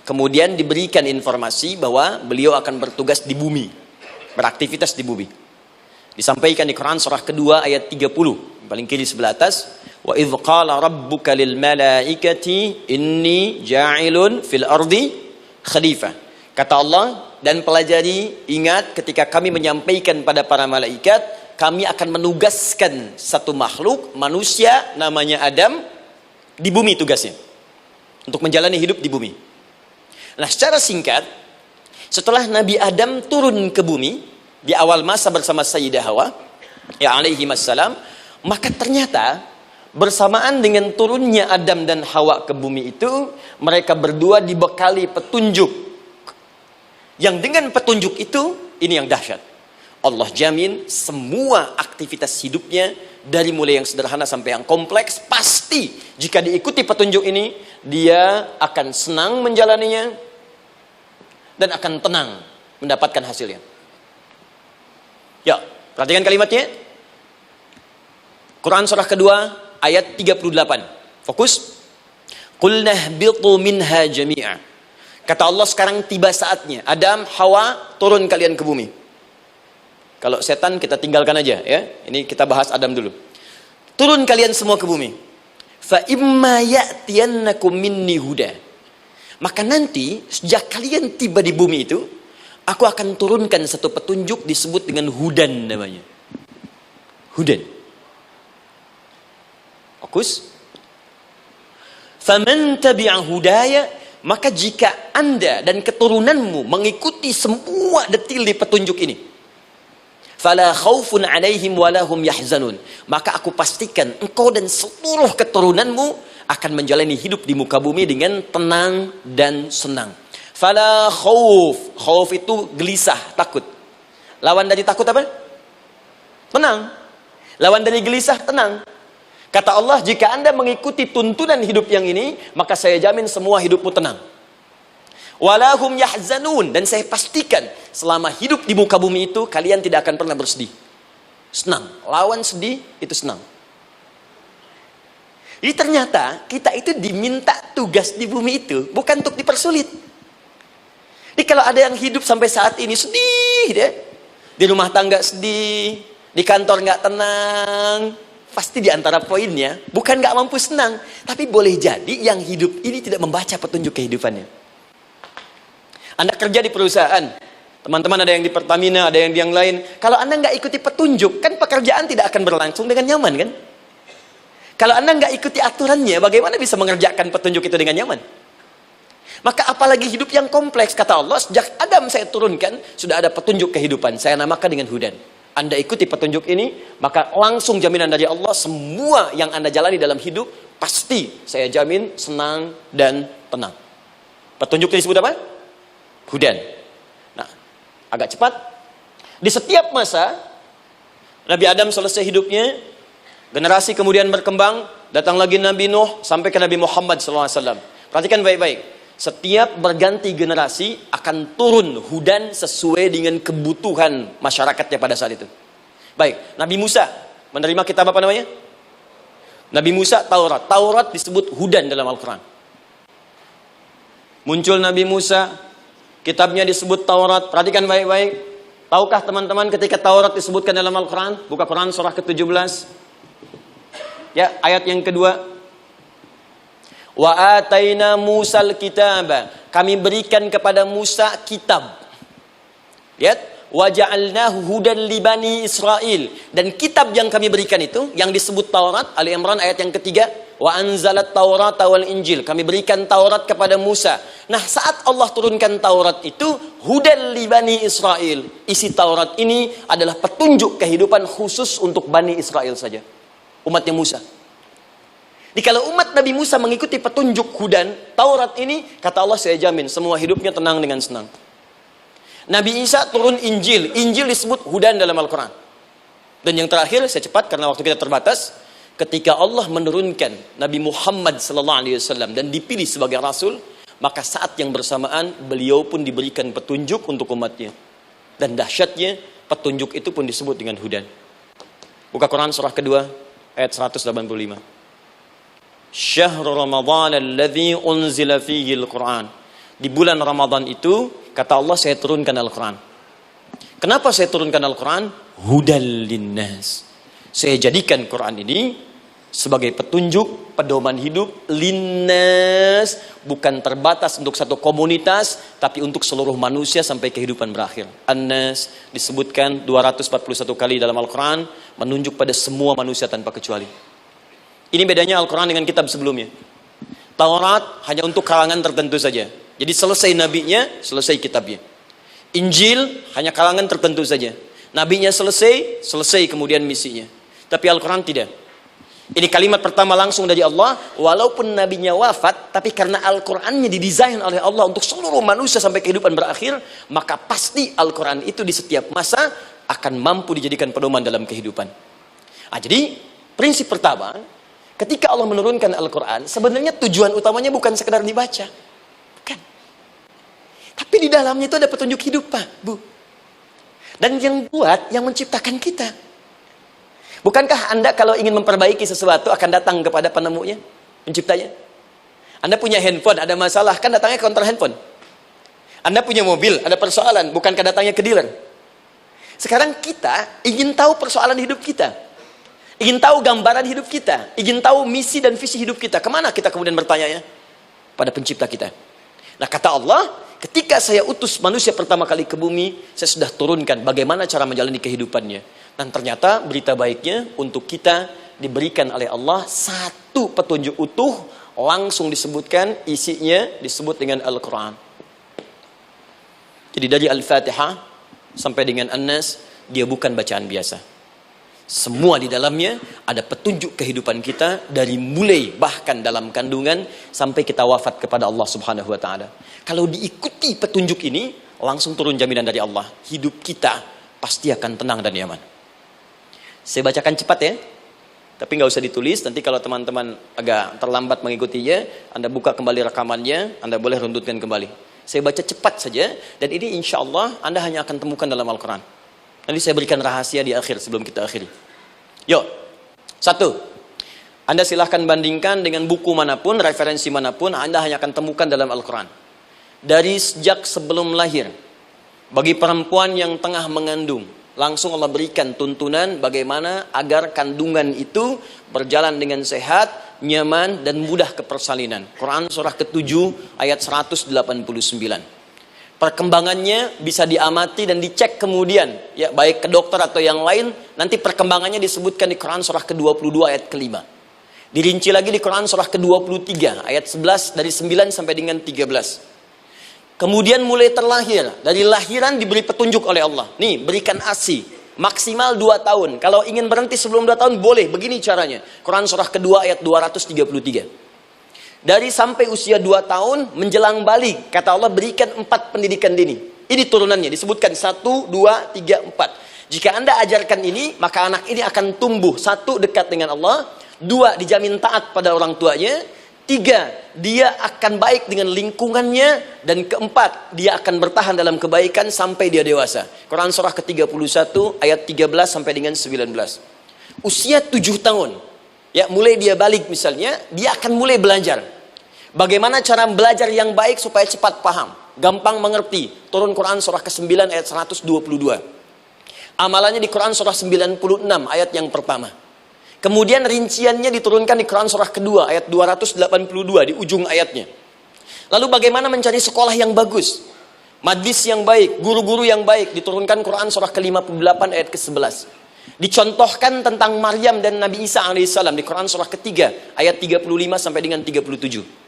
kemudian diberikan informasi bahwa beliau akan bertugas di bumi, beraktivitas di bumi. Disampaikan di Quran surah kedua ayat 30, paling kiri sebelah atas, wa idz qala rabbuka lil malaikati inni ja'ilun fil ardi khalifah. Kata Allah, dan pelajari, ingat ketika kami menyampaikan pada para malaikat, kami akan menugaskan satu makhluk manusia namanya Adam di bumi tugasnya, untuk menjalani hidup di bumi. Nah, secara singkat, setelah Nabi Adam turun ke bumi di awal masa bersama Sayyidah Hawa, ya alaihi wassalam, maka ternyata bersamaan dengan turunnya Adam dan Hawa ke bumi itu, mereka berdua dibekali petunjuk. Yang dengan petunjuk itu, ini yang dahsyat. Allah jamin semua aktivitas hidupnya, dari mulai yang sederhana sampai yang kompleks, pasti jika diikuti petunjuk ini, dia akan senang menjalaninya dan akan tenang mendapatkan hasilnya. Ya, perhatikan kalimatnya. Quran surah kedua ayat 38. Fokus. Qulna ihbitu minha jami'a. Kata Allah, sekarang tiba saatnya. Adam, Hawa, turun kalian ke bumi. Kalau setan kita tinggalkan aja ya. Ini kita bahas Adam dulu. Turun kalian semua ke bumi. Fa imma ya'tiyannakum minni huda. Maka nanti sejak kalian tiba di bumi itu, aku akan turunkan satu petunjuk disebut dengan hudan namanya. Hudan. Fokus. Faman tabi'a hudaya, maka jika Anda dan keturunanmu mengikuti semua detil di petunjuk ini, fala khaufun 'alaihim wala hum yahzanun, maka aku pastikan engkau dan seluruh keturunanmu akan menjalani hidup di muka bumi dengan tenang dan senang. Fala khauf, khauf itu gelisah, takut. Lawan dari takut apa? Tenang. Lawan dari gelisah, tenang. Kata Allah, jika Anda mengikuti tuntunan hidup yang ini, maka saya jamin semua hidupmu tenang. Walahum yahzanun, dan saya pastikan selama hidup di muka bumi itu, kalian tidak akan pernah bersedih. Senang. Lawan sedih, itu senang. Jadi ternyata, kita itu diminta tugas di bumi itu, bukan untuk dipersulit. Jadi kalau ada yang hidup sampai saat ini sedih, deh, di rumah tangga sedih, di kantor nggak tenang, pasti di antara poinnya, bukan nggak mampu senang, tapi boleh jadi yang hidup ini tidak membaca petunjuk kehidupannya. Anda kerja di perusahaan, teman-teman ada yang di Pertamina, ada yang di yang lain. Kalau Anda nggak ikuti petunjuk, kan pekerjaan tidak akan berlangsung dengan nyaman, kan? Kalau Anda nggak ikuti aturannya, bagaimana bisa mengerjakan petunjuk itu dengan nyaman? Maka apalagi hidup yang kompleks, kata Allah, sejak Adam saya turunkan, sudah ada petunjuk kehidupan, saya namakan dengan hudan. Anda ikuti petunjuk ini, maka langsung jaminan dari Allah, semua yang Anda jalani dalam hidup, pasti saya jamin senang dan tenang. Petunjuk ini disebut apa? Hudan. Nah, agak cepat. Di setiap masa, Nabi Adam selesai hidupnya, generasi kemudian berkembang, datang lagi Nabi Nuh, sampai ke Nabi Muhammad SAW. Perhatikan baik-baik. Setiap berganti generasi akan turun hudan sesuai dengan kebutuhan masyarakatnya pada saat itu. Baik, Nabi Musa menerima kitab apa namanya? Nabi Musa Taurat. Taurat disebut hudan dalam Al-Quran. Muncul Nabi Musa, kitabnya disebut Taurat. Perhatikan baik-baik. Tahukah teman-teman ketika Taurat disebutkan dalam Al-Quran? Buka Quran surah ke-17. Ya, ayat yang kedua. Wa ataina Musal kitaba, kami berikan kepada Musa kitab. Lihat, wa ja'alnahu hudan li bani Israil, dan kitab yang kami berikan itu yang disebut Taurat, Ali Imran ayat yang ketiga, wa anzalat Taurata wal Injil, kami berikan Taurat kepada Musa. Nah, saat Allah turunkan Taurat itu hudan li bani Israil, isi Taurat ini adalah petunjuk kehidupan khusus untuk Bani Israel saja, umatnya Musa. Jadi kalau umat Nabi Musa mengikuti petunjuk hudan, Taurat ini, kata Allah, saya jamin semua hidupnya tenang dengan senang. Nabi Isa turun Injil. Injil disebut hudan dalam Al-Quran. Dan yang terakhir, saya cepat karena waktu kita terbatas, ketika Allah menurunkan Nabi Muhammad SAW dan dipilih sebagai Rasul, maka saat yang bersamaan beliau pun diberikan petunjuk untuk umatnya. Dan dahsyatnya petunjuk itu pun disebut dengan hudan. Buka Quran surah kedua ayat 185. Syahrul Ramadan alladzi unzila fihi al-Quran. Di bulan Ramadan itu kata Allah saya turunkan Al-Quran. Kenapa saya turunkan Al-Quran? Hudal linnas. Saya jadikan Quran ini sebagai petunjuk, pedoman hidup linnas, bukan terbatas untuk satu komunitas, tapi untuk seluruh manusia sampai kehidupan berakhir. An-Nas disebutkan 241 kali dalam Al-Quran, menunjuk pada semua manusia tanpa kecuali. Ini bedanya Al-Quran dengan kitab sebelumnya. Taurat hanya untuk kalangan tertentu saja. Jadi selesai nabinya, selesai kitabnya. Injil hanya kalangan tertentu saja. Nabinya selesai, selesai kemudian misinya. Tapi Al-Quran tidak. Ini kalimat pertama langsung dari Allah. Walaupun nabinya wafat, tapi karena Al-Qurannya didesain oleh Allah untuk seluruh manusia sampai kehidupan berakhir, maka pasti Al-Quran itu di setiap masa akan mampu dijadikan pedoman dalam kehidupan. Jadi prinsip pertama, ketika Allah menurunkan Al-Quran, sebenarnya tujuan utamanya bukan sekedar dibaca. Bukan. Tapi di dalamnya itu ada petunjuk hidup, Pak, Bu. Dan yang buat, yang menciptakan kita. Bukankah Anda kalau ingin memperbaiki sesuatu akan datang kepada penemunya, penciptanya? Anda punya handphone, ada masalah, kan datangnya ke counter handphone. Anda punya mobil, ada persoalan, bukankah datangnya ke dealer? Sekarang kita ingin tahu persoalan hidup kita. Ingin tahu gambaran hidup kita. Ingin tahu misi dan visi hidup kita. Kemana kita kemudian bertanya? Pada pencipta kita. Nah kata Allah, ketika saya utus manusia pertama kali ke bumi, saya sudah turunkan bagaimana cara menjalani kehidupannya. Dan ternyata berita baiknya untuk kita diberikan oleh Allah satu petunjuk utuh, langsung disebutkan isinya disebut dengan Al-Quran. Jadi dari Al-Fatihah sampai dengan An-Nas, dia bukan bacaan biasa. Semua di dalamnya ada petunjuk kehidupan kita dari mulai bahkan dalam kandungan sampai kita wafat kepada Allah Subhanahu wa taala. Kalau diikuti petunjuk ini, langsung turun jaminan dari Allah. Hidup kita pasti akan tenang dan nyaman. Saya bacakan cepat ya. Tapi nggak usah ditulis, nanti kalau teman-teman agak terlambat mengikutinya, Anda buka kembali rekamannya, Anda boleh runtutkan kembali. Saya baca cepat saja, dan ini insya Allah Anda hanya akan temukan dalam Al-Quran. Nanti saya berikan rahasia di akhir sebelum kita akhiri. Yuk, 1. Anda silahkan bandingkan dengan buku manapun, referensi manapun, Anda hanya akan temukan dalam Al-Quran. Dari sejak sebelum lahir, bagi perempuan yang tengah mengandung, langsung Allah berikan tuntunan bagaimana agar kandungan itu berjalan dengan sehat, nyaman, dan mudah ke persalinan. Quran surah ke-7 ayat 189. Perkembangannya bisa diamati dan dicek kemudian, ya baik ke dokter atau yang lain. Nanti perkembangannya disebutkan di Quran surah ke-22 ayat ke-5. Dirinci lagi di Quran surah ke-23 ayat 11 dari 9 sampai dengan 13. Kemudian mulai terlahir, dari lahiran diberi petunjuk oleh Allah. Nih, berikan ASI, maksimal 2 tahun. Kalau ingin berhenti sebelum 2 tahun, boleh. Begini caranya. Quran surah kedua ayat 233. Dari sampai usia 2 tahun, menjelang balik, kata Allah berikan 4 pendidikan dini. Ini turunannya, disebutkan 1, 2, 3, 4. Jika Anda ajarkan ini, maka anak ini akan tumbuh. 1, dekat dengan Allah. 2, dijamin taat pada orang tuanya. 3, dia akan baik dengan lingkungannya. Dan 4, dia akan bertahan dalam kebaikan sampai dia dewasa. Quran surah ke-31 ayat 13 sampai dengan 19. Usia 7 tahun, ya mulai dia balik misalnya, dia akan mulai belajar. Bagaimana cara belajar yang baik supaya cepat paham, gampang mengerti. Turun Quran surah ke-9 ayat 122. Amalannya di Quran surah 96 ayat yang pertama. Kemudian rinciannya diturunkan di Quran surah kedua ayat 282 di ujung ayatnya. Lalu bagaimana mencari sekolah yang bagus, majlis yang baik, guru-guru yang baik, diturunkan Quran surah ke-58 ayat ke-11. Dicontohkan tentang Maryam dan Nabi Isa alaihissalam di Quran surah ketiga ayat 35 sampai dengan 37.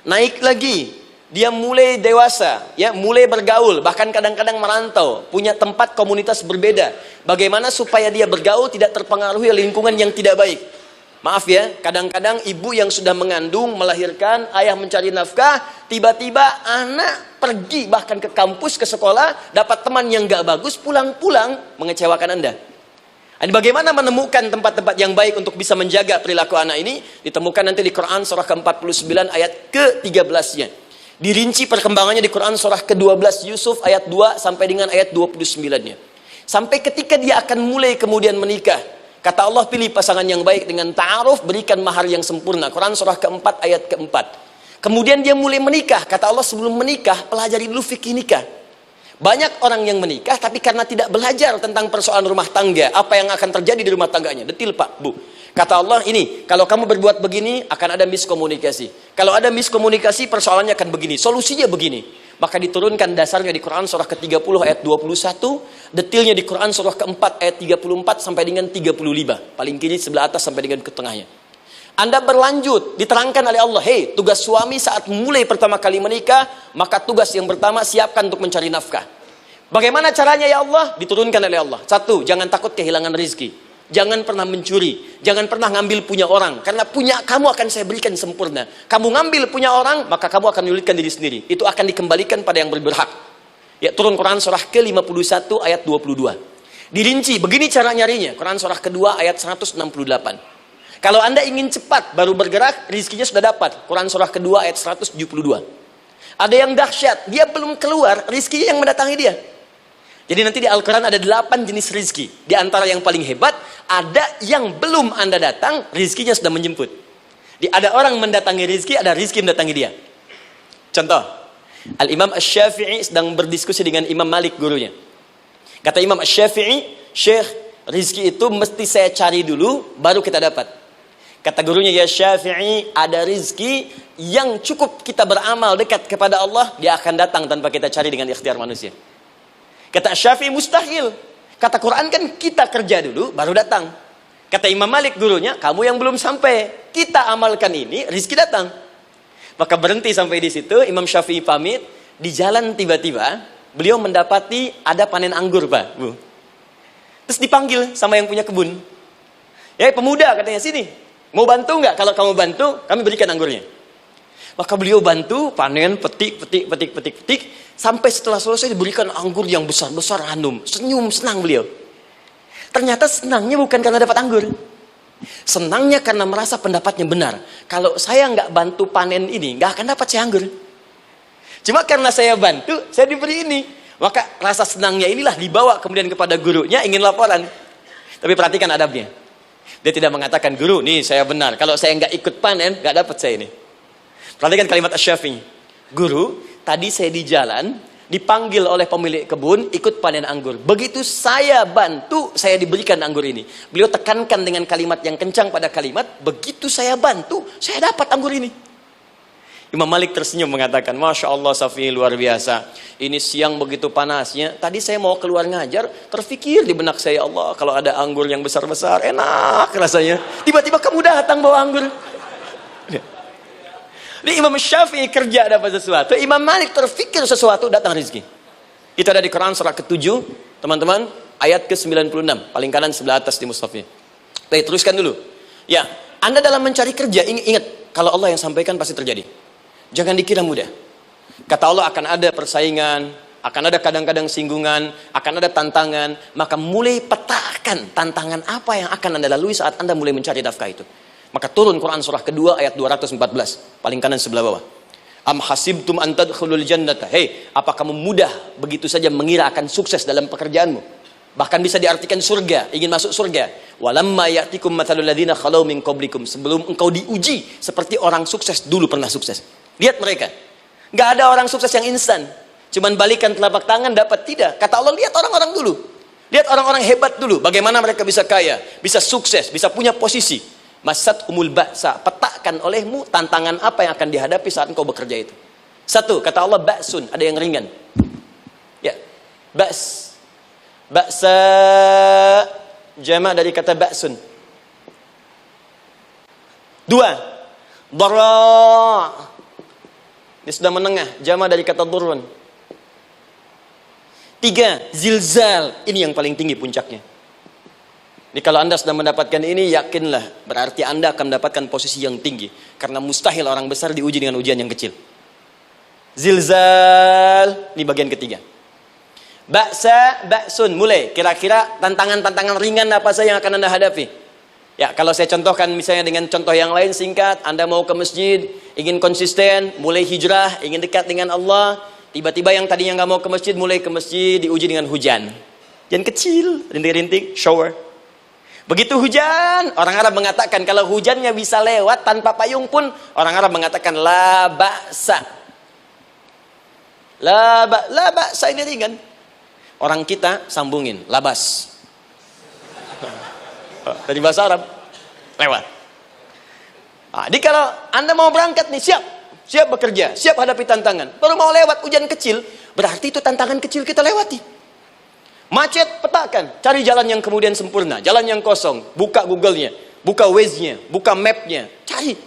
Naik lagi, dia mulai dewasa, ya mulai bergaul, bahkan kadang-kadang merantau, punya tempat komunitas berbeda. Bagaimana supaya dia bergaul tidak terpengaruhi lingkungan yang tidak baik. Maaf ya, kadang-kadang ibu yang sudah mengandung, melahirkan, ayah mencari nafkah, tiba-tiba anak pergi bahkan ke kampus, ke sekolah, dapat teman yang gak bagus, pulang-pulang mengecewakan Anda. Dan bagaimana menemukan tempat-tempat yang baik untuk bisa menjaga perilaku anak ini? Ditemukan nanti di Quran surah ke-49 ayat ke-13-nya. Dirinci perkembangannya di Quran surah ke-12 Yusuf ayat 2 sampai dengan ayat 29-nya. Sampai ketika dia akan mulai kemudian menikah. Kata Allah, pilih pasangan yang baik dengan ta'aruf, berikan mahar yang sempurna. Quran surah ke-4 ayat ke-4. Kemudian dia mulai menikah. Kata Allah, sebelum menikah, pelajari dulu fikih nikah. Banyak orang yang menikah, tapi karena tidak belajar tentang persoalan rumah tangga, apa yang akan terjadi di rumah tangganya. Detil Pak, Bu. Kata Allah, ini, kalau kamu berbuat begini, akan ada miskomunikasi. Kalau ada miskomunikasi, persoalannya akan begini. Solusinya begini. Maka diturunkan dasarnya di Quran surah ke-30 ayat 21, detilnya di Quran surah ke-4 ayat 34 sampai dengan 35. Paling kiri sebelah atas sampai dengan ke tengahnya. Anda berlanjut, diterangkan oleh Allah, hei, tugas suami saat mulai pertama kali menikah, maka tugas yang pertama siapkan untuk mencari nafkah. Bagaimana caranya ya Allah? Diturunkan oleh Allah. Satu, jangan takut kehilangan rizki. Jangan pernah mencuri. Jangan pernah ngambil punya orang. Karena punya kamu akan saya berikan sempurna. Kamu ngambil punya orang, maka kamu akan menyulitkan diri sendiri. Itu akan dikembalikan pada yang berhak. Ya, turun Quran surah ke-51 ayat 22. Dirinci, begini cara nyarinya. Quran surah kedua ayat 168. Kalau Anda ingin cepat baru bergerak, rizkinya sudah dapat. Quran surah kedua ayat 172. Ada yang dahsyat, dia belum keluar, rizkinya yang mendatangi dia. Jadi nanti di Al-Quran ada 8 jenis rizki. Di antara yang paling hebat, ada yang belum Anda datang, rizkinya sudah menjemput. Ada orang mendatangi rizki, ada rizki mendatangi dia. Contoh, Al-Imam Asy-Syafi'i sedang berdiskusi dengan Imam Malik gurunya. Kata Imam Asy-Syafi'i, Syekh, rizki itu mesti saya cari dulu, baru kita dapat. Kata gurunya, ya Syafi'i, ada rizki yang cukup kita beramal dekat kepada Allah, dia akan datang tanpa kita cari dengan ikhtiar manusia. Kata Syafi'i, mustahil. Kata Quran kan kita kerja dulu, baru datang. Kata Imam Malik gurunya, kamu yang belum sampai. Kita amalkan ini, rizki datang. Maka berhenti sampai di situ, Imam Syafi'i pamit. Di jalan tiba-tiba, beliau mendapati ada panen anggur, Pak, Bu. Terus dipanggil sama yang punya kebun. Ya pemuda, katanya, sini. Mau bantu nggak? Kalau kamu bantu, kami berikan anggurnya. Maka beliau bantu, panen, petik. Sampai setelah selesai diberikan anggur yang besar-besar, hanum. Senyum, senang beliau. Ternyata senangnya bukan karena dapat anggur. Senangnya karena merasa pendapatnya benar. Kalau saya nggak bantu panen ini, nggak akan dapat saya anggur. Cuma karena saya bantu, saya diberi ini. Maka rasa senangnya inilah dibawa kemudian kepada gurunya, ingin laporan. Tapi perhatikan adabnya. Dia tidak mengatakan, guru, nih saya benar. Kalau saya nggak ikut panen, nggak dapat saya ini. Perhatikan kalimat Asy-Syafi'i. Guru, tadi saya di jalan, dipanggil oleh pemilik kebun, ikut panen anggur. Begitu saya bantu, saya diberikan anggur ini. Beliau tekankan dengan kalimat yang kencang pada kalimat, begitu saya bantu, saya dapat anggur ini. Imam Malik tersenyum mengatakan, Masya Allah Syafi'i luar biasa. Ini siang begitu panasnya. Tadi saya mau keluar ngajar, terfikir di benak saya, Allah kalau ada anggur yang besar-besar, enak rasanya. Tiba-tiba kamu datang bawa anggur. Ini Imam Syafi'i kerja dapat sesuatu, Imam Malik terfikir sesuatu, datang rezeki. Itu ada di Quran surah ke-7, teman-teman, ayat ke-96, paling kanan sebelah atas di mushafnya. Baik, teruskan dulu. Ya, Anda dalam mencari kerja, ingat, kalau Allah yang sampaikan pasti terjadi. Jangan dikira mudah. Kata Allah akan ada persaingan, akan ada kadang-kadang singgungan, akan ada tantangan. Maka mulai petakan tantangan apa yang akan Anda lalui saat Anda mulai mencari nafkah itu. Maka turun Quran surah kedua ayat 214, paling kanan sebelah bawah. Am hasibtum an tadkhulul jannata. Hei, apa kamu mudah begitu saja mengira akan sukses dalam pekerjaanmu? Bahkan bisa diartikan surga, ingin masuk surga. Walamma ya'tikum mathalul ladzina khalau min qablikum. Sebelum engkau diuji seperti orang sukses dulu pernah sukses. Lihat mereka. Nggak ada orang sukses yang instan. Cuman balikan telapak tangan dapat, tidak. Kata Allah, lihat orang-orang dulu. Lihat orang-orang hebat dulu. Bagaimana mereka bisa kaya, bisa sukses, bisa punya posisi. Masat umul ba'sa. Petakan olehmu tantangan apa yang akan dihadapi saat engkau bekerja itu. Satu, kata Allah, ba'sun. Ada yang ringan. Ya, ba's. Ba'sa jama' dari kata ba'sun. Dua, dara'. Ini sudah menengah, jama' dari kata durun. Tiga, zilzal. Ini yang paling tinggi puncaknya. Jadi kalau Anda sudah mendapatkan ini, yakinlah, berarti Anda akan mendapatkan posisi yang tinggi. Karena mustahil orang besar diuji dengan ujian yang kecil. Zilzal, ini bagian ketiga. Ba'sa, ba'sun, mulai. Kira-kira tantangan-tantangan ringan apa saja yang akan Anda hadapi? Ya, kalau saya contohkan misalnya dengan contoh yang lain singkat, Anda mau ke masjid, ingin konsisten, mulai hijrah, ingin dekat dengan Allah, tiba-tiba yang tadinya nggak mau ke masjid, mulai ke masjid, diuji dengan hujan. Hujan kecil, rintik-rintik, shower. Begitu hujan, orang Arab mengatakan kalau hujannya bisa lewat tanpa payung pun, orang Arab mengatakan la ba'sa. La ba'sa ini ringan. Orang kita sambungin, labas. Dari bahasa Arab lewat. Jadi kalau Anda mau berangkat nih, siap bekerja, siap hadapi tantangan. Baru mau lewat hujan kecil, berarti itu tantangan kecil kita lewati. Macet, petakan, cari jalan yang kemudian sempurna, jalan yang kosong, buka Google-nya, buka Waze-nya, buka map-nya, cari.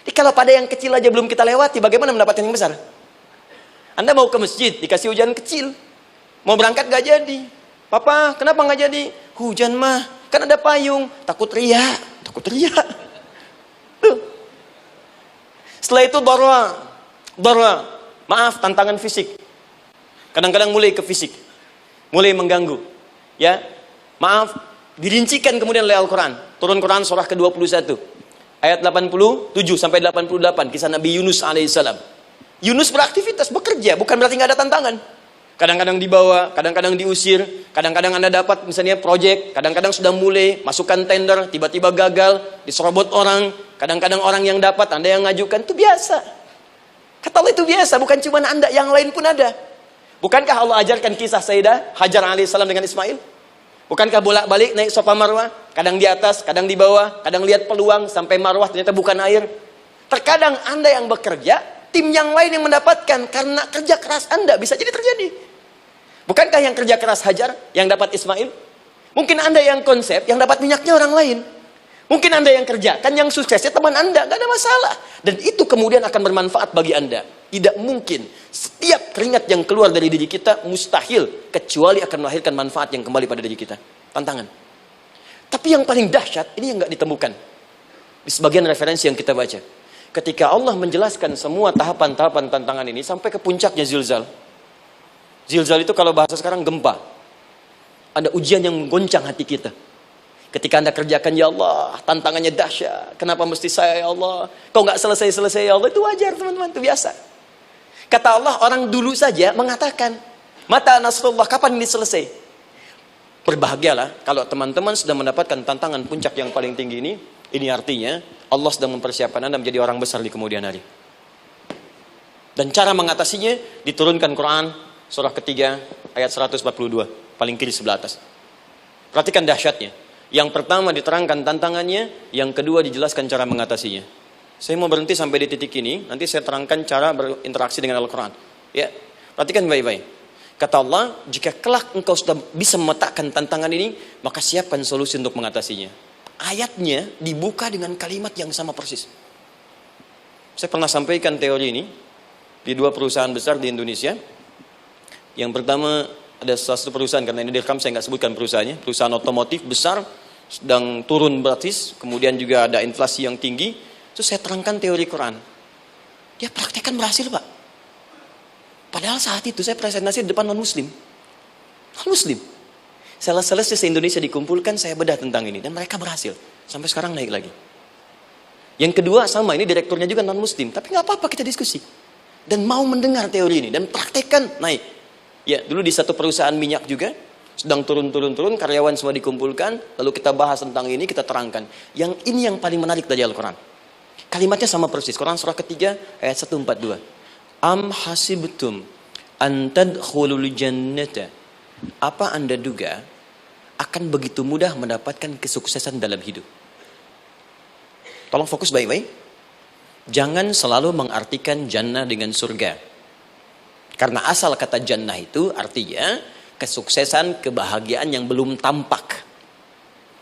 Jadi kalau pada yang kecil aja belum kita lewati, bagaimana mendapatkan yang besar? Anda mau ke masjid, dikasih hujan kecil, mau berangkat gak jadi. Papa, kenapa gak jadi? Hujan mah, kan ada payung, takut riak. Tuh. Setelah itu darwa, maaf, tantangan fisik. Kadang-kadang mulai ke fisik, mulai mengganggu. Ya, maaf, dirincikan kemudian oleh Al-Quran. Turun Quran surah ke-21, ayat 87 sampai 88, kisah Nabi Yunus alaihissalam. Yunus beraktivitas, bekerja, bukan berarti nggak ada tantangan. Kadang-kadang dibawa, kadang-kadang diusir, kadang-kadang Anda dapat misalnya proyek, kadang-kadang sudah mulai masukkan tender, tiba-tiba gagal, diserobot orang, kadang-kadang orang yang dapat, Anda yang ngajukan, itu biasa. Kata Allah itu biasa, bukan cuma Anda, yang lain pun ada. Bukankah Allah ajarkan kisah Sayyidah Hajar alaihissalam dengan Ismail? Bukankah bolak-balik naik sofa marwah, kadang di atas, kadang di bawah, kadang lihat peluang, sampai marwah ternyata bukan air. Terkadang Anda yang bekerja, tim yang lain yang mendapatkan, karena kerja keras Anda, bisa jadi terjadi. Bukankah yang kerja keras Hajar yang dapat Ismail? Mungkin Anda yang konsep, yang dapat minyaknya orang lain. Mungkin Anda yang kerja, kan yang suksesnya teman Anda, gak ada masalah. Dan itu kemudian akan bermanfaat bagi Anda. Tidak mungkin setiap keringat yang keluar dari diri kita mustahil, kecuali akan melahirkan manfaat yang kembali pada diri kita. Tantangan. Tapi yang paling dahsyat, ini yang gak ditemukan di sebagian referensi yang kita baca. Ketika Allah menjelaskan semua tahapan-tahapan tantangan ini sampai ke puncaknya zilzal. Zilzal itu kalau bahasa sekarang gempa. Ada ujian yang menggoncang hati kita. Ketika Anda kerjakan, ya Allah, tantangannya dahsyat. Kenapa mesti saya, ya Allah? Kau nggak selesai-selesai, ya Allah. Itu wajar, teman-teman. Itu biasa. Kata Allah, orang dulu saja mengatakan, mata nasrullah, kapan ini selesai? Berbahagialah kalau teman-teman sudah mendapatkan tantangan puncak yang paling tinggi ini. Ini artinya Allah sedang mempersiapkan Anda menjadi orang besar di kemudian hari. Dan cara mengatasinya diturunkan Quran surah ketiga ayat 142, paling kiri sebelah atas. Perhatikan dahsyatnya. Yang pertama diterangkan tantangannya, yang kedua dijelaskan cara mengatasinya. Saya mau berhenti sampai di titik ini, nanti saya terangkan cara berinteraksi dengan Al-Quran. Ya, perhatikan baik-baik. Kata Allah, jika kelak engkau sudah bisa memetakan tantangan ini, maka siapkan solusi untuk mengatasinya. Ayatnya dibuka dengan kalimat yang sama persis. Saya pernah sampaikan teori ini di dua perusahaan besar di Indonesia. Yang pertama ada satu perusahaan, karena ini direkam saya nggak sebutkan perusahaannya, perusahaan otomotif besar sedang turun gratis, kemudian juga ada inflasi yang tinggi. Terus saya terangkan teori Quran. Dia praktekkan berhasil, Pak. Padahal saat itu saya presentasi di depan non-muslim. Non-muslim. Sales-sales se-Indonesia dikumpulkan, saya bedah tentang ini. Dan mereka berhasil. Sampai sekarang naik lagi. Yang kedua sama, ini direkturnya juga non-muslim. Tapi nggak apa-apa, kita diskusi. Dan mau mendengar teori ini. Dan praktekkan, naik. Ya, dulu di satu perusahaan minyak juga. Sedang turun, karyawan semua dikumpulkan. Lalu kita bahas tentang ini, kita terangkan. Yang ini yang paling menarik dari Al-Quran. Kalimatnya sama persis. Quran surah ketiga ayat 142. Am hasibtum an tadkhulul jannata. Apa Anda duga akan begitu mudah mendapatkan kesuksesan dalam hidup? Tolong fokus baik-baik. Jangan selalu mengartikan jannah dengan surga. Karena asal kata jannah itu artinya kesuksesan, kebahagiaan yang belum tampak.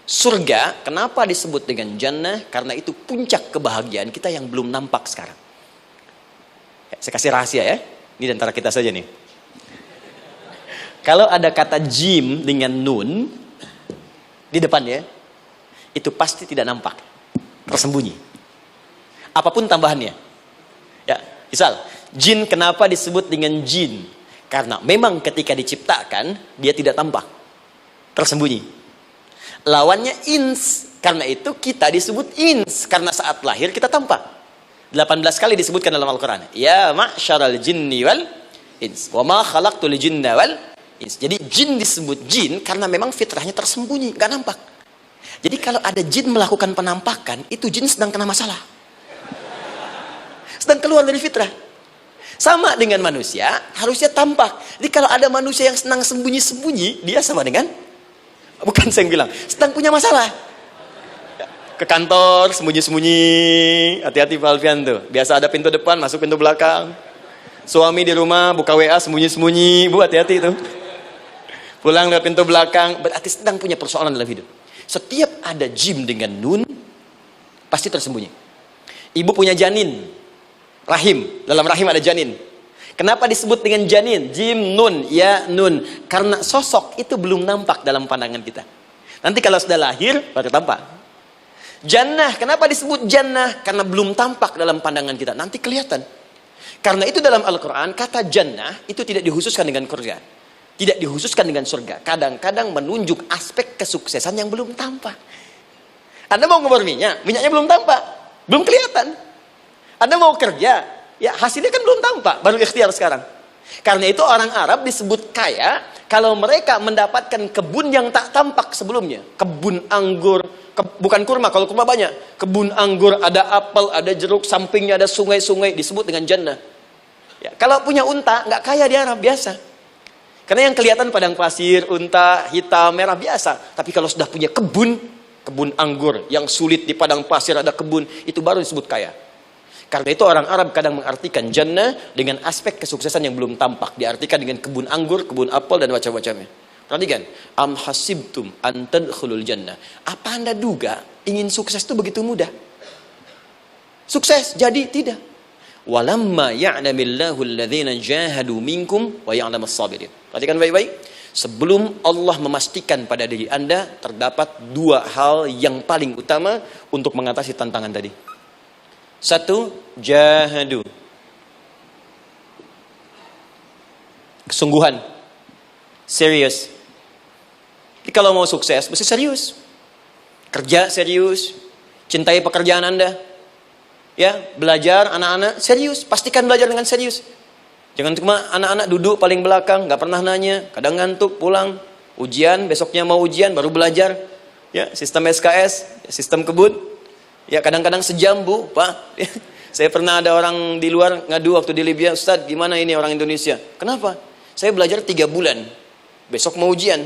Surga, kenapa disebut dengan jannah? Karena itu puncak kebahagiaan kita yang belum nampak sekarang. Saya kasih rahasia ya. Ini antara kita saja nih. Kalau ada kata jim dengan nun di depannya, itu pasti tidak nampak, tersembunyi. Apapun tambahannya. Ya, misal, jin kenapa disebut dengan jin? Karena memang ketika diciptakan, dia tidak tampak, tersembunyi. lawannya ins. Karena itu kita disebut ins, karena saat lahir kita tampak. 18 kali disebutkan dalam Al-Quran. Ya ma'syaral jinni wal ins, wa ma khalaqtul jinna wal ins. Jadi jin disebut jin karena memang fitrahnya tersembunyi, nggak nampak. Jadi kalau ada jin melakukan penampakan, itu jin sedang kena masalah, sedang keluar dari fitrah. Sama dengan manusia, harusnya tampak. Jadi kalau ada manusia yang senang sembunyi-sembunyi, dia sama dengan, bukan saya yang bilang, sedang punya masalah. Ke kantor sembunyi-sembunyi, hati-hati Pak Alfian tuh. Biasa ada pintu depan, masuk pintu belakang. Suami di rumah buka WA sembunyi-sembunyi, Bu, hati-hati tuh. Pulang lewat pintu belakang, berarti sedang punya persoalan dalam hidup. Setiap ada jim dengan nun, pasti tersembunyi. Ibu punya janin, rahim, dalam rahim ada janin. Kenapa disebut dengan janin? Jim, nun, ya, nun. Karena sosok itu belum nampak dalam pandangan kita. Nanti kalau sudah lahir, baru tampak. Jannah, kenapa disebut jannah? Karena belum tampak dalam pandangan kita, nanti kelihatan. Karena itu dalam Al-Quran, kata jannah itu tidak dikhususkan dengan surga, tidak dikhususkan dengan surga. Kadang-kadang menunjuk aspek kesuksesan yang belum tampak. Anda mau ngubur minyak, minyaknya belum tampak, belum kelihatan. Anda mau kerja, ya hasilnya kan belum tampak, baru ikhtiar sekarang. Karena itu orang Arab disebut kaya kalau mereka mendapatkan kebun yang tak tampak sebelumnya. Kebun anggur, bukan kurma, kalau kurma banyak. Kebun anggur, ada apel, ada jeruk, sampingnya ada sungai-sungai, disebut dengan jannah. Ya, kalau punya unta, nggak kaya di Arab, biasa. Karena yang kelihatan padang pasir, unta, hitam, merah, biasa. Tapi kalau sudah punya kebun anggur, yang sulit di padang pasir ada kebun, itu baru disebut kaya. Karena itu orang Arab kadang mengartikan jannah dengan aspek kesuksesan yang belum tampak. Diartikan dengan kebun anggur, kebun apel, dan macam-macamnya. Perhatikan, am hasibtum an tadkhulul jannah. Apa Anda duga ingin sukses itu begitu mudah? Sukses jadi tidak. Walamma ya'lamillahu alladhina jahadu minkum wa ya'lamas sabirin. Perhatikan baik-baik. Sebelum Allah memastikan pada diri Anda terdapat dua hal yang paling utama untuk mengatasi tantangan tadi. Satu, jahadu, kesungguhan, serius. Jadi kalau mau sukses, mesti serius. Kerja serius, cintai pekerjaan Anda. Ya, belajar anak-anak serius, pastikan belajar dengan serius. Jangan cuma anak-anak duduk paling belakang, nggak pernah nanya, kadang ngantuk, pulang, ujian, besoknya mau ujian, baru belajar. Ya, sistem SKS, sistem kebut. Ya kadang-kadang sejam, Bu, Pak. Saya pernah ada orang di luar ngadu waktu di Libya, Ustaz, gimana ini orang Indonesia? Kenapa? Saya belajar 3 bulan, besok mau ujian.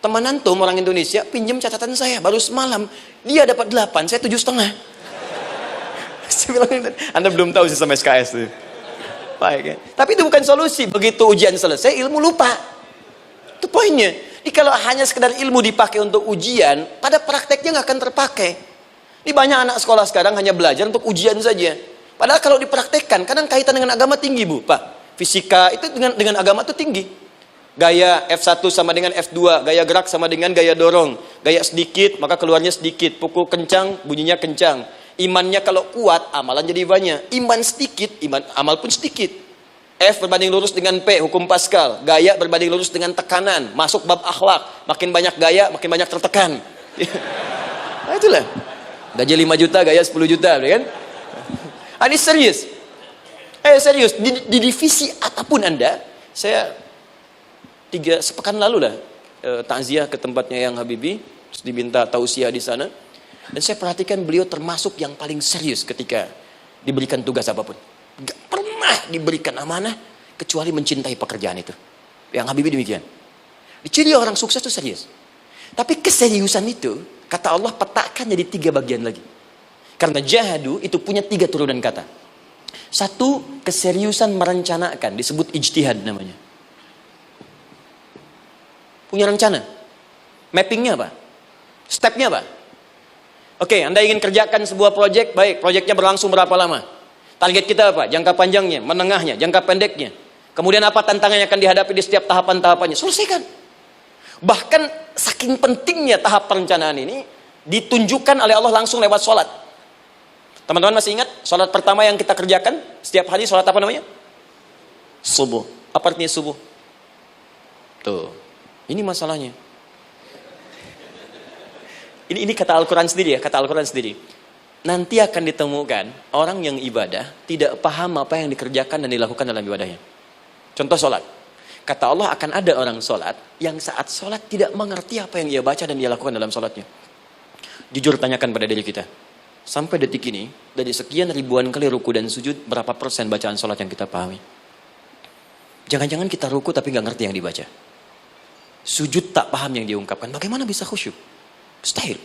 Teman antum orang Indonesia pinjam catatan saya, baru semalam dia dapat 8, saya 7,5. Saya bilang, Anda belum tahu sistem SKS itu. Baik, ya. Tapi itu bukan solusi. Begitu ujian selesai, ilmu lupa. Itu poinnya. Jadi kalau hanya sekedar ilmu dipakai untuk ujian, pada prakteknya nggak akan terpakai. Ini banyak anak sekolah sekarang hanya belajar untuk ujian saja. Padahal kalau dipraktekkan, kadang kaitan dengan agama tinggi, Bu, Pak. Fisika itu dengan agama itu tinggi. Gaya F1 sama dengan F2, gaya gerak sama dengan gaya dorong. Gaya sedikit, maka keluarnya sedikit. Pukul kencang, bunyinya kencang. Imannya kalau kuat, amalan jadi banyak. Iman sedikit, amal pun sedikit. F berbanding lurus dengan P, hukum Pascal. Gaya berbanding lurus dengan tekanan. Masuk bab akhlak. Makin banyak gaya, makin banyak tertekan. Nah itulah. Gaji 5 juta, gaya 10 juta, kan? Ini serius. Serius. Di divisi apapun Anda, saya 3 sepekan lalu lah takziah ke tempatnya yang Habibie, terus diminta tausiah di sana. Dan saya perhatikan beliau termasuk yang paling serius ketika diberikan tugas apapun. Gak pernah diberikan amanah kecuali mencintai pekerjaan itu. Yang Habibie demikian. Ciri orang sukses itu serius. Tapi keseriusan itu, kata Allah petakan jadi 3 bagian lagi. Karena jahadu itu punya 3 turunan kata. 1, keseriusan merencanakan, disebut ijtihad namanya. Punya rencana. Mappingnya apa? Stepnya apa? Oke, Anda ingin kerjakan sebuah proyek, baik, proyeknya berlangsung berapa lama? Target kita apa? Jangka panjangnya, menengahnya, jangka pendeknya. Kemudian apa tantangan yang akan dihadapi di setiap tahapan-tahapannya? Selesaikan. Bahkan saking pentingnya tahap perencanaan ini ditunjukkan oleh Allah langsung lewat sholat. Teman-teman masih ingat sholat pertama yang kita kerjakan setiap hari, sholat apa namanya? Subuh. Apa artinya subuh? Tuh, ini masalahnya. Ini kata Al-Quran sendiri ya, kata Al-Quran sendiri. Nanti akan ditemukan orang yang ibadah tidak paham apa yang dikerjakan dan dilakukan dalam ibadahnya. Contoh sholat. Kata Allah akan ada orang sholat yang saat sholat tidak mengerti apa yang ia baca dan dia lakukan dalam sholatnya. Jujur tanyakan pada diri kita. Sampai detik ini, dari sekian ribuan kali ruku dan sujud, berapa persen bacaan sholat yang kita pahami? Jangan-jangan kita ruku tapi nggak ngerti yang dibaca. Sujud tak paham yang diungkapkan. Bagaimana bisa khusyuk? Mustahil.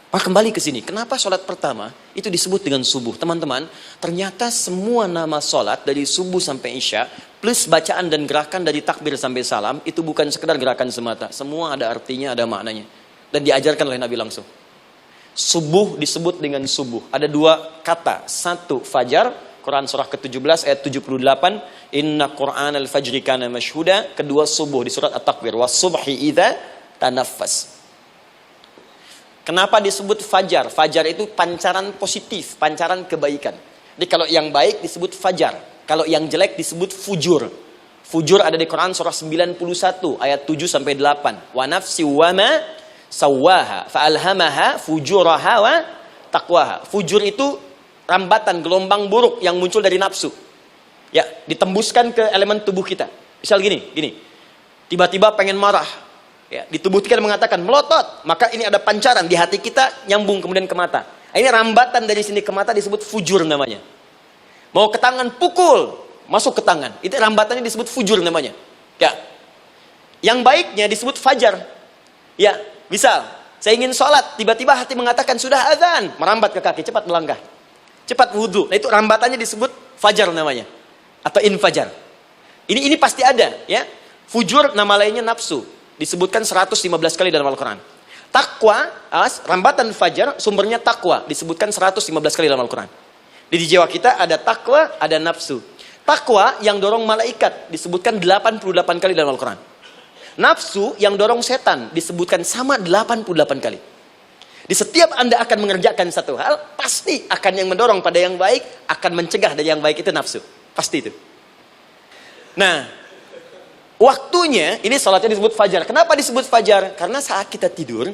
Maka kembali ke sini. Kenapa sholat pertama itu disebut dengan subuh? Teman-teman, ternyata semua nama sholat dari subuh sampai isya, plus bacaan dan gerakan dari takbir sampai salam, itu bukan sekedar gerakan semata. Semua ada artinya, ada maknanya. Dan diajarkan oleh Nabi langsung. Subuh disebut dengan subuh. Ada dua kata. Satu, fajar. Quran surah ke-17 ayat 78. Inna Qur'an al-fajri kana mashhuda. Kedua, subuh di surat At-Takwir. Was-subhi idza tanaffas. Kenapa disebut fajar? Fajar itu pancaran positif, pancaran kebaikan. Jadi kalau yang baik disebut fajar. Kalau yang jelek disebut fujur. Fujur ada di Quran surah 91 ayat 7 sampai 8. Wa nafsi wa ma sawaha fa'alhamaha fujuraha wa taqwaha. Fujur itu rambatan, gelombang buruk yang muncul dari nafsu. Ya, ditembuskan ke elemen tubuh kita. Misal gini. Tiba-tiba pengen marah. Ya, di tubuh kita mengatakan melotot, maka ini ada pancaran di hati kita nyambung kemudian ke mata. Ini rambatan dari sini ke mata disebut fujur namanya. Mau ke tangan pukul, masuk ke tangan. Itu rambatannya disebut fujur namanya. Ya. Yang baiknya disebut fajar. Ya, misal saya ingin sholat, tiba-tiba hati mengatakan sudah azan, merambat ke kaki, cepat melangkah, cepat wudhu. Nah itu rambatannya disebut fajar namanya, atau infajar. Ini pasti ada, ya. Fujur nama lainnya nafsu. Disebutkan 115 kali dalam Al-Quran. Takwa, rambatan fajar, sumbernya takwa. Disebutkan 115 kali dalam Al-Quran. Di jiwa kita ada takwa, ada nafsu. Takwa yang dorong malaikat, disebutkan 88 kali dalam Al-Quran. Nafsu yang dorong setan, disebutkan sama 88 kali. Di setiap Anda akan mengerjakan satu hal, pasti akan yang mendorong pada yang baik, akan mencegah dari yang baik itu nafsu. Pasti itu. Nah, waktunya, ini salatnya disebut fajar. Kenapa disebut fajar? Karena saat kita tidur,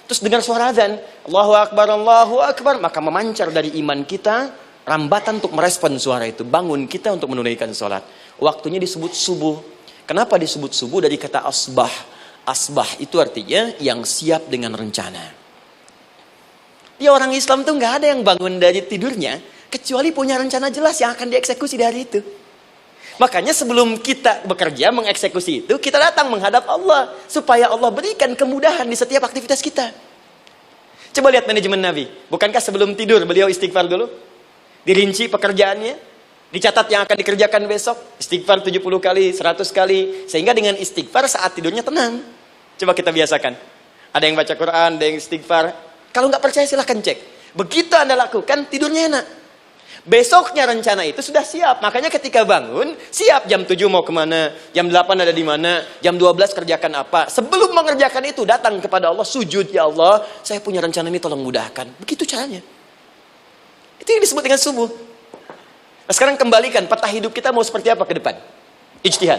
terus dengar suara azan, Allahu Akbar, maka memancar dari iman kita, rambatan untuk merespon suara itu. Bangun kita untuk menunaikan salat. Waktunya disebut subuh. Kenapa disebut subuh? Dari kata asbah. Asbah itu artinya yang siap dengan rencana. Dia orang Islam tuh nggak ada yang bangun dari tidurnya, kecuali punya rencana jelas yang akan dieksekusi di hari itu. Makanya sebelum kita bekerja mengeksekusi itu, kita datang menghadap Allah supaya Allah berikan kemudahan di setiap aktivitas kita. Coba lihat manajemen Nabi. Bukankah sebelum tidur beliau istighfar dulu? Dirinci pekerjaannya, dicatat yang akan dikerjakan besok, istighfar 70 kali, 100 kali, sehingga dengan istighfar saat tidurnya tenang. Coba kita biasakan. Ada yang baca Quran, ada yang istighfar. Kalau nggak percaya silahkan cek. Begitu Anda lakukan, tidurnya enak. Besoknya rencana itu sudah siap. Makanya ketika bangun, siap jam 7 mau kemana, jam 8 ada di mana, jam 12 kerjakan apa. Sebelum mengerjakan itu, datang kepada Allah, sujud, ya Allah, saya punya rencana ini tolong mudahkan. Begitu caranya. Itu yang disebut dengan subuh. Nah, sekarang kembalikan, peta hidup kita mau seperti apa ke depan? Ijtihad.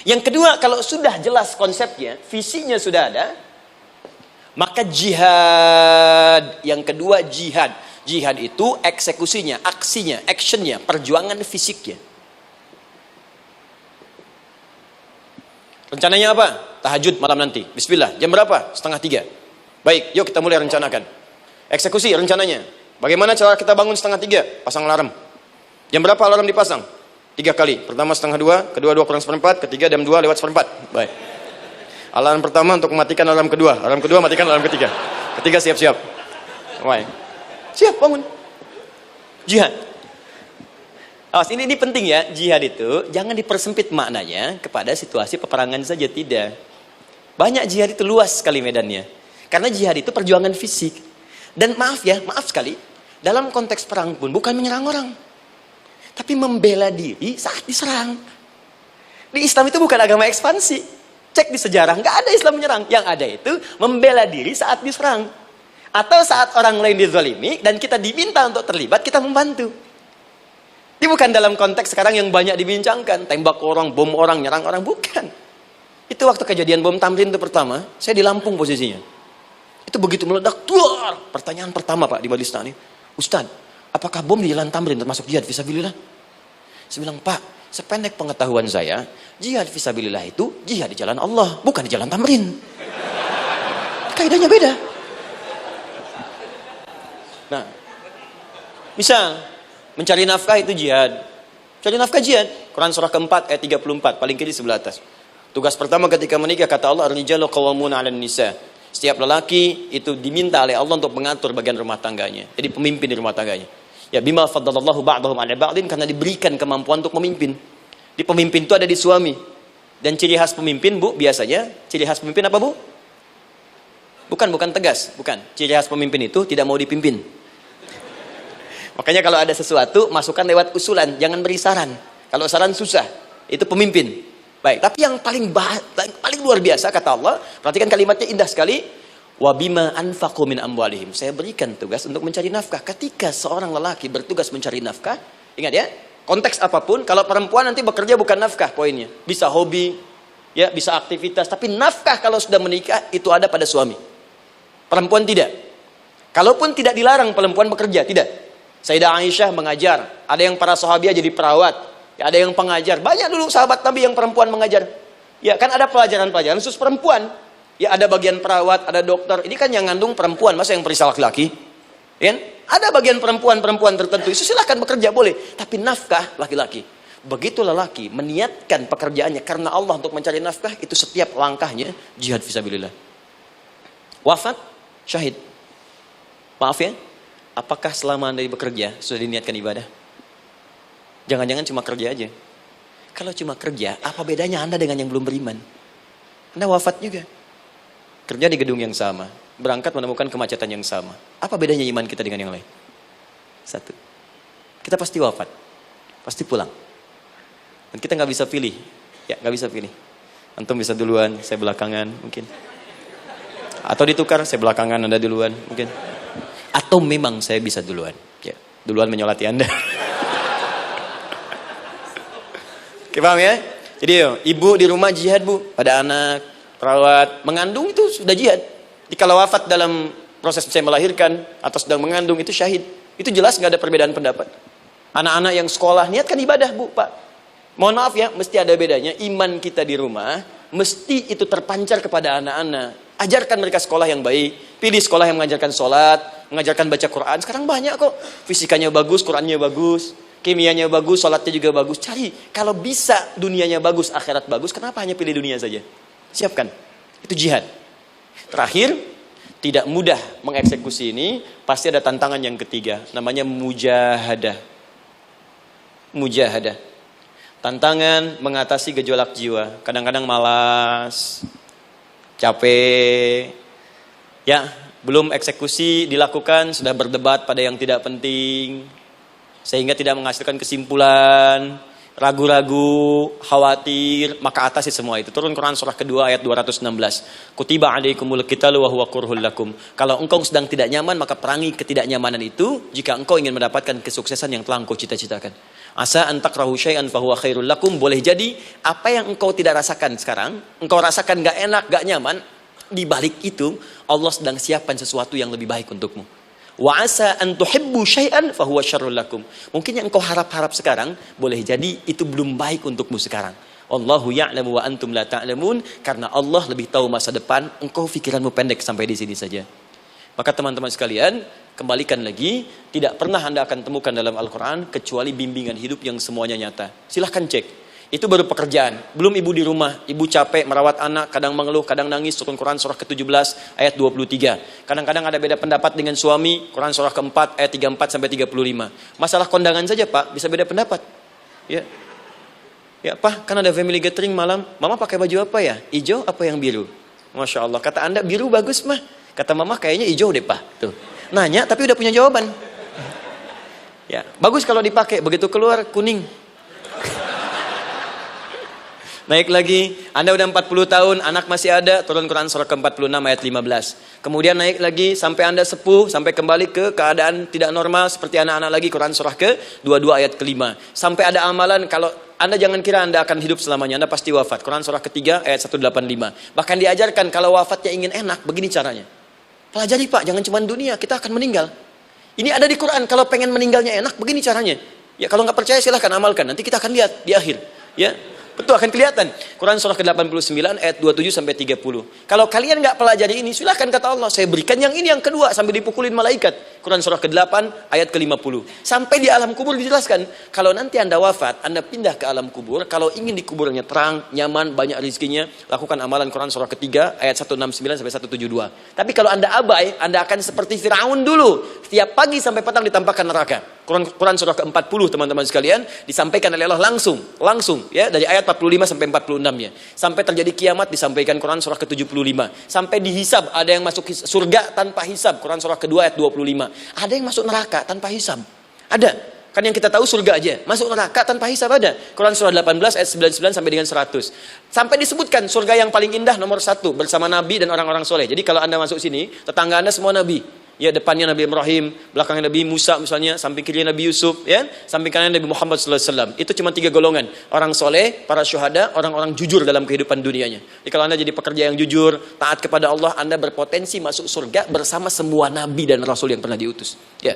Yang kedua, kalau sudah jelas konsepnya, visinya sudah ada, maka jihad. Yang kedua, jihad. Jihad itu eksekusinya, aksinya, actionnya, perjuangan fisiknya. Rencananya apa? Tahajud malam nanti. Bismillah. Jam berapa? 2:30. Baik, yuk kita mulai rencanakan. Eksekusi rencananya. Bagaimana cara kita bangun 2:30? Pasang alarm. Jam berapa alarm dipasang? 3 kali. Pertama 1:30, kedua 2 kurang 1/4, ketiga jam 2 lewat 1/4. Baik. Alarm pertama untuk mematikan alarm kedua. Alarm kedua matikan alarm ketiga. Ketiga siap-siap. Baik. Siap bangun. Jihad. Awas, ini penting ya. Jihad itu jangan dipersempit maknanya kepada situasi peperangan saja, tidak. Banyak jihad itu luas sekali medannya. Karena jihad itu perjuangan fisik. Dan maaf sekali, dalam konteks perang pun bukan menyerang orang, tapi membela diri saat diserang. Di Islam itu bukan agama ekspansi. Cek di sejarah, nggak ada Islam menyerang. Yang ada itu membela diri saat diserang. Atau saat orang lain dizalimi dan kita diminta untuk terlibat, kita membantu. Ini bukan dalam konteks sekarang yang banyak dibincangkan, tembak orang, bom orang, nyerang orang, bukan. Itu waktu kejadian bom Tamrin itu pertama, saya di Lampung posisinya. Itu begitu meledak, duar. Pertanyaan pertama Pak di majelis taklim, Ustaz, apakah bom di Jalan Tamrin termasuk jihad fisabilillah? Saya bilang, Pak, sependek pengetahuan saya, jihad fisabilillah itu jihad di jalan Allah, bukan di Jalan Tamrin. Kaidahnya beda. Nah, misal mencari nafkah itu jihad. Cari nafkah jihad. Quran surah keempat ayat 34, paling kiri sebelah atas. Tugas pertama ketika menikah, kata Allah, ar-rijalu qawwamuna 'alan nisa. Setiap lelaki itu diminta oleh Allah untuk mengatur bagian rumah tangganya. Jadi pemimpin di rumah tangganya. Ya bima faddalallahu ba'dahum 'ala ba'din, karena diberikan kemampuan untuk memimpin. Di pemimpin itu ada di suami. Dan ciri khas pemimpin, Bu, biasanya ciri khas pemimpin apa, Bu? Bukan tegas, bukan. Ciri khas pemimpin itu tidak mau dipimpin. Makanya kalau ada sesuatu, masukkan lewat usulan, jangan beri saran. Kalau saran susah, itu pemimpin. Baik, tapi yang paling luar biasa kata Allah, perhatikan kalimatnya indah sekali. Wa bima anfaqu min amwalihim. Saya berikan tugas untuk mencari nafkah. Ketika seorang lelaki bertugas mencari nafkah, ingat ya, konteks apapun, kalau perempuan nanti bekerja bukan nafkah poinnya. Bisa hobi, ya, bisa aktivitas, tapi nafkah kalau sudah menikah itu ada pada suami. Perempuan tidak. Kalaupun tidak dilarang perempuan bekerja, tidak. Sayyidah Aisyah mengajar, ada yang para sahabiah jadi perawat, ya, ada yang pengajar. Banyak dulu sahabat Nabi yang perempuan mengajar. Ya, kan ada pelajaran-pelajaran khusus perempuan. Ya, ada bagian perawat, ada dokter. Ini kan yang ngandung perempuan, masa yang periksa laki-laki? Ya, ada bagian perempuan tertentu. Itu silahkan bekerja boleh, tapi nafkah laki-laki. Begitu lelaki meniatkan pekerjaannya karena Allah untuk mencari nafkah, itu setiap langkahnya jihad fisabilillah. Wafat, syahid. Maaf ya, apakah selama Anda bekerja sudah diniatkan ibadah? Jangan-jangan cuma kerja aja. Kalau cuma kerja, apa bedanya Anda dengan yang belum beriman? Anda wafat juga. Kerja di gedung yang sama, berangkat menemukan kemacetan yang sama. Apa bedanya iman kita dengan yang lain? Satu, kita pasti wafat, pasti pulang. Dan kita nggak bisa pilih, ya nggak bisa pilih. Antum bisa duluan, saya belakangan mungkin. Atau ditukar, saya belakangan, Anda duluan mungkin. Atau memang saya bisa duluan, ya duluan menyolati Anda. Oke, paham ya? Jadi ibu di rumah jihad, Bu, pada anak, perawat, mengandung itu sudah jihad. Jadi kalau wafat dalam proses saya melahirkan atau sedang mengandung itu syahid. Itu jelas nggak ada perbedaan pendapat. Anak-anak yang sekolah niatkan ibadah, Bu, Pak. Mohon maaf ya, mesti ada bedanya. Iman kita di rumah mesti itu terpancar kepada anak-anak. Ajarkan mereka sekolah yang baik. Pilih sekolah yang mengajarkan sholat, mengajarkan baca Quran. Sekarang banyak kok. Fisikanya bagus, Qurannya bagus, kimianya bagus, sholatnya juga bagus. Cari. Kalau bisa dunianya bagus, akhirat bagus, kenapa hanya pilih dunia saja? Siapkan. Itu jihad. Terakhir, tidak mudah mengeksekusi ini. Pasti ada tantangan yang ketiga. Namanya mujahadah. Mujahadah. Tantangan mengatasi gejolak jiwa. Kadang-kadang malas, capek, ya belum eksekusi dilakukan sudah berdebat pada yang tidak penting, sehingga tidak menghasilkan kesimpulan, ragu-ragu, khawatir, maka atasi semua itu. Turun Quran surah kedua ayat 216. Kutiba alaikumul qitalu wa huwa kurhul lakum. Kalau engkau sedang tidak nyaman, maka perangi ketidaknyamanan itu jika engkau ingin mendapatkan kesuksesan yang telah engkau cita-citakan. Asa an takrahu syai'an fa huwa khairul lakum. Boleh jadi apa yang engkau tidak rasakan sekarang, engkau rasakan gak enak, gak nyaman, di balik itu Allah sedang siapkan sesuatu yang lebih baik untukmu. Wa asa an tuhibbu syai'an fa huwa syarrul lakum. Mungkin yang engkau harap-harap sekarang, boleh jadi itu belum baik untukmu sekarang. Allahu ya'lamu wa antum la ta'lamun. Karena Allah lebih tahu masa depan, engkau pikiranmu pendek sampai di sini saja. Maka teman-teman sekalian, kembalikan lagi, tidak pernah Anda akan temukan dalam Al-Quran kecuali bimbingan hidup yang semuanya nyata. Silahkan cek. Itu baru pekerjaan. Belum ibu di rumah, ibu capek merawat anak, kadang mengeluh, kadang nangis. Turun Quran surah ke-17 ayat 23. Kadang-kadang ada beda pendapat dengan suami. Quran surah ke-4 ayat 34 sampai 35. Masalah kondangan saja, Pak, bisa beda pendapat. Ya. Ya, Pak, kan ada family gathering malam. Mama pakai baju apa ya? Hijau apa yang biru? Masya Allah. Kata Anda biru bagus, mah. Kata mama kayaknya hijau deh, Pak. Tuh. Nanya tapi udah punya jawaban. Ya, bagus kalau dipakai, begitu keluar kuning. Naik lagi, Anda udah 40 tahun, anak masih ada, turun Quran surah ke-46 ayat 15. Kemudian naik lagi sampai Anda sepuh, sampai kembali ke keadaan tidak normal seperti anak-anak lagi, Quran surah ke-22 ayat ke-5. Sampai ada amalan, kalau Anda jangan kira Anda akan hidup selamanya, Anda pasti wafat. Quran surah ke-3 ayat 185. Bahkan diajarkan kalau wafatnya ingin enak, begini caranya. Pelajari Pak, jangan cuma dunia, kita akan meninggal. Ini ada di Quran, kalau pengen meninggalnya enak, begini caranya. Ya kalau nggak percaya silahkan amalkan, nanti kita akan lihat di akhir. Ya, betul akan kelihatan. Quran surah ke-89 ayat 27 sampai 30. Kalau kalian nggak pelajari ini, silahkan kata Allah, saya berikan yang ini yang kedua sambil dipukulin malaikat. Quran surah ke-8 ayat ke-50. Sampai di alam kubur dijelaskan, kalau nanti Anda wafat, Anda pindah ke alam kubur, kalau ingin di kuburnya terang, nyaman, banyak rezekinya, lakukan amalan Quran surah ketiga ayat 169 sampai 172. Tapi kalau Anda abai, Anda akan seperti Firaun dulu. Setiap pagi sampai petang ditampakkan neraka. Quran surah ke-40 teman-teman sekalian disampaikan oleh Allah langsung ya dari ayat 45 sampai 46 ya. Sampai terjadi kiamat disampaikan Quran surah ke-75. Sampai dihisab ada yang masuk surga tanpa hisab. Quran surah kedua ayat 25. Ada yang masuk neraka tanpa hisab. Ada. Kan yang kita tahu surga aja. Masuk neraka tanpa hisab ada. Quran surah 18 ayat 99 sampai dengan 100. Sampai disebutkan surga yang paling indah nomor 1 bersama Nabi dan orang-orang soleh. Jadi kalau Anda masuk sini, tetangga Anda semua Nabi. Ya, depannya Nabi Ibrahim, belakangnya Nabi Musa misalnya, samping kirinya Nabi Yusuf, ya, samping kanan Nabi Muhammad SAW. Itu cuma 3 golongan. Orang soleh, para syuhada, orang-orang jujur dalam kehidupan dunianya. Jadi kalau Anda jadi pekerja yang jujur, taat kepada Allah, Anda berpotensi masuk surga bersama semua Nabi dan Rasul yang pernah diutus. Ya.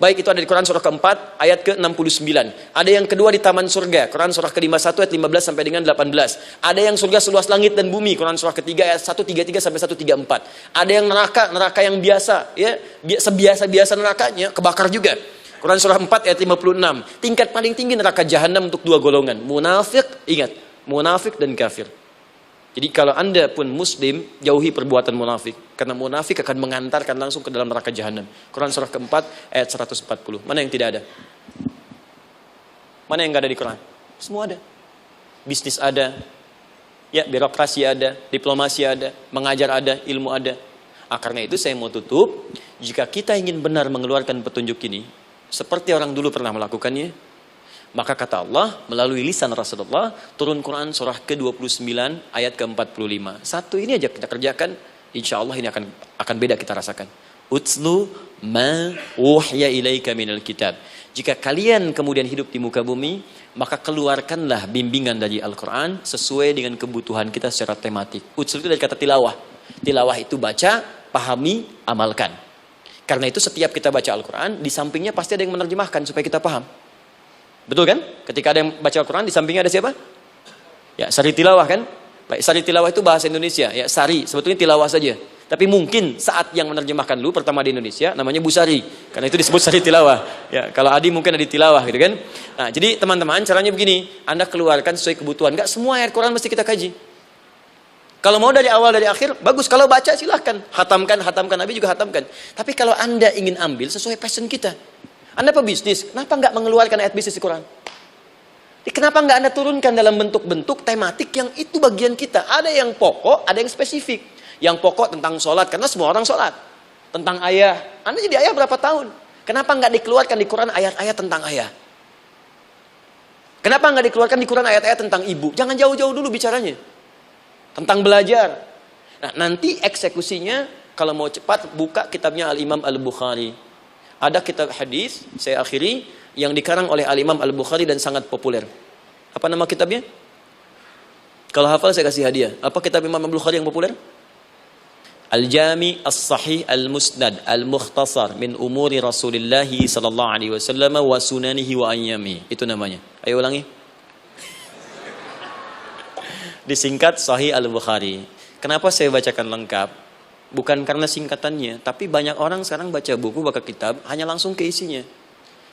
Baik, itu ada di Quran surah keempat ayat ke-69. Ada yang kedua di taman surga, Quran surah ke-51 ayat 15 sampai dengan 18. Ada yang surga seluas langit dan bumi, Quran surah ketiga ayat 133 sampai 134. Ada yang neraka yang biasa, ya, sebiasa-biasa nerakanya kebakar juga. Quran surah 4 ayat 56. Tingkat paling tinggi neraka jahanam untuk 2 golongan, munafik, ingat, munafik dan kafir. Jadi kalau Anda pun muslim, jauhi perbuatan munafik. Karena munafik akan mengantarkan langsung ke dalam neraka jahanam. Quran surah keempat ayat 140. Mana yang tidak ada? Mana yang tidak ada di Quran? Semua ada. Bisnis ada. Ya, birokrasi ada. Diplomasi ada. Mengajar ada. Ilmu ada. Karena itu saya mau tutup. Jika kita ingin benar mengeluarkan petunjuk ini, seperti orang dulu pernah melakukannya, maka kata Allah melalui lisan Rasulullah turun Quran surah ke-29 ayat ke-45. Satu ini aja kita kerjakan, insya Allah ini akan beda kita rasakan. Utslu ma uhya ilaika minal kitab. Jika kalian kemudian hidup di muka bumi, maka keluarkanlah bimbingan dari Al-Quran sesuai dengan kebutuhan kita secara tematik. Utslu itu dari kata tilawah. Tilawah itu baca, pahami, amalkan. Karena itu setiap kita baca Al-Quran, di sampingnya pasti ada yang menerjemahkan supaya kita paham. Betul kan? Ketika ada yang baca Al-Quran, di sampingnya ada siapa? Ya, sari tilawah kan? Baik, sari tilawah itu bahasa Indonesia. Ya, sari, sebetulnya tilawah saja. Tapi mungkin saat yang menerjemahkan dulu pertama di Indonesia, namanya Bu Sari. Karena itu disebut sari tilawah. Ya, kalau Adi mungkin ada tilawah gitu kan? Nah, jadi teman-teman, caranya begini. Anda keluarkan sesuai kebutuhan. Enggak semua ayat Quran mesti kita kaji. Kalau mau dari awal, dari akhir, bagus. Kalau baca silahkan. Hatamkan. Nabi juga hatamkan. Tapi kalau Anda ingin ambil sesuai passion kita. Anda pebisnis, kenapa nggak mengeluarkan ayat bisnis di Quran? Kenapa nggak Anda turunkan dalam bentuk-bentuk tematik yang itu bagian kita? Ada yang pokok, ada yang spesifik. Yang pokok tentang sholat, karena semua orang sholat. Tentang ayah, Anda jadi ayah berapa tahun? Kenapa nggak dikeluarkan di Quran ayat-ayat tentang ayah? Kenapa nggak dikeluarkan di Quran ayat-ayat tentang ibu? Jangan jauh-jauh dulu bicaranya. Tentang belajar. Nah, nanti eksekusinya, kalau mau cepat, buka kitabnya Al-Imam Al-Bukhari. Ada kitab hadis, saya akhiri, yang dikarang oleh Al-Imam Al-Bukhari dan sangat populer. Apa nama kitabnya? Kalau hafal saya kasih hadiah. Apa kitab Imam Al-Bukhari yang populer? Al-Jami As-Sahih Al-Musnad Al-Mukhtasar min umuri Rasulillahi sallallahu alaihi wasallam wa sunanihi wa ayyami. Itu namanya. Ayo ulangi. Disingkat Sahih Al-Bukhari. Kenapa saya bacakan lengkap? Bukan karena singkatannya, tapi banyak orang sekarang baca buku, baca kitab, hanya langsung ke isinya.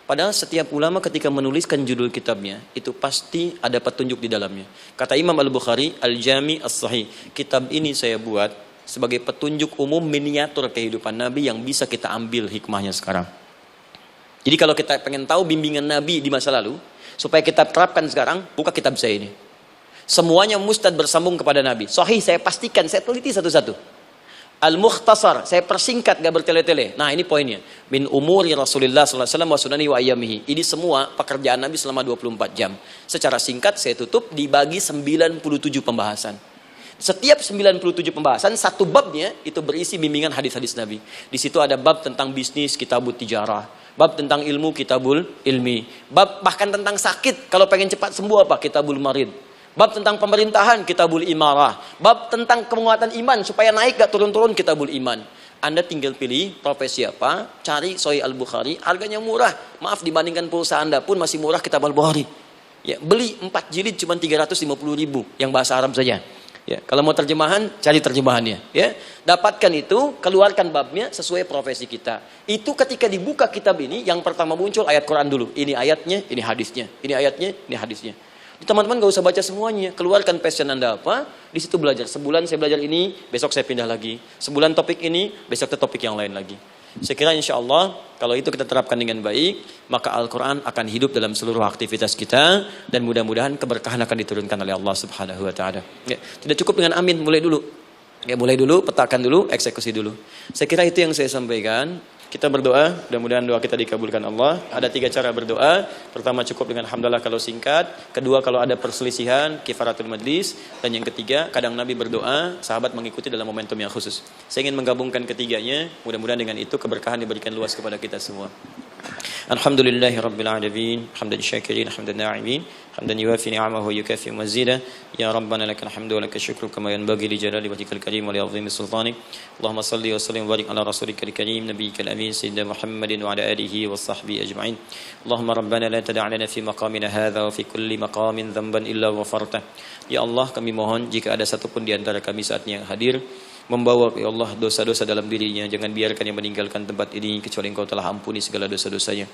Padahal setiap ulama ketika menuliskan judul kitabnya, itu pasti ada petunjuk di dalamnya. Kata Imam Al-Bukhari, Al-Jami As-Sahih, kitab ini saya buat sebagai petunjuk umum miniatur kehidupan Nabi yang bisa kita ambil hikmahnya sekarang. Jadi kalau kita pengen tahu bimbingan Nabi di masa lalu, supaya kita terapkan sekarang, buka kitab saya ini. Semuanya mustad bersambung kepada Nabi. Sahih saya pastikan, saya teliti satu-satu. Al-Mukhtasar, saya persingkat, gak bertele-tele. Nah ini poinnya. Min umuri Rasulullah SAW wa sunani wa ayyamihi. Ini semua pekerjaan Nabi selama 24 jam. Secara singkat saya tutup dibagi 97 pembahasan. Setiap 97 pembahasan, satu babnya itu berisi bimbingan hadis-hadis Nabi. Di situ ada bab tentang bisnis, kitabut tijarah. Bab tentang ilmu, kitabul ilmi. Bab bahkan tentang sakit, kalau pengen cepat sembuh apa? Kitabul marid. Bab tentang pemerintahan, kitabul imarah. Bab tentang penguatan iman, supaya naik gak turun-turun, kitabul iman. Anda tinggal pilih profesi apa, cari Sahih Al-Bukhari, harganya murah. Maaf, dibandingkan pulsa Anda pun masih murah kitab Al-Bukhari. Ya, beli 4 jilid cuma 350.000 yang bahasa Arab saja. Ya, kalau mau terjemahan, cari terjemahannya. Ya, dapatkan itu, keluarkan babnya sesuai profesi kita. Itu ketika dibuka kitab ini, yang pertama muncul ayat Quran dulu. Ini ayatnya, ini hadisnya. Ini ayatnya, ini hadisnya. Teman-teman gak usah baca semuanya, keluarkan passion Anda apa, di situ belajar. Sebulan saya belajar ini, besok saya pindah lagi. Sebulan topik ini, besok ke topik yang lain lagi. Saya kira insya Allah kalau itu kita terapkan dengan baik, maka Al-Quran akan hidup dalam seluruh aktivitas kita dan mudah-mudahan keberkahan akan diturunkan oleh Allah Subhanahu Wa Taala. Ya, tidak cukup dengan amin, mulai dulu. Ya, mulai dulu, petakan dulu, eksekusi dulu. Saya kira itu yang saya sampaikan. Kita berdoa, mudah-mudahan doa kita dikabulkan Allah. Ada 3 cara berdoa. Pertama, cukup dengan hamdalah kalau singkat. Kedua, kalau ada perselisihan, kifaratul majlis. Dan yang ketiga, kadang Nabi berdoa, sahabat mengikuti dalam momentum yang khusus. Saya ingin menggabungkan ketiganya. Mudah-mudahan dengan itu keberkahan diberikan luas kepada kita semua. Alhamdulillahi Rabbil Alamin. Hamdan syakirin, hamdan na'imin. حمدا يوافي نعمه ويكافئ مزيدا يا ربنا لك الحمد ولك الشكر كما ينبغي لجلال وجهك الكريم ولعظيم سلطانك اللهم صل وسلم وبارك على رسولك الكريم نبيك الامين سيدنا محمد وعلى اله وصحبه اجمعين اللهم ربنا لا تدع لنا في مقامنا هذا وفي كل مقام ذنبا الا غفرته ya Allah kami mohon jika ada satupun di antara kami saat ini yang hadir membawa ya Allah dosa-dosa dalam dirinya, jangan biarkan yang meninggalkan tempat ini kecuali Engkau telah ampuni segala dosa-dosanya.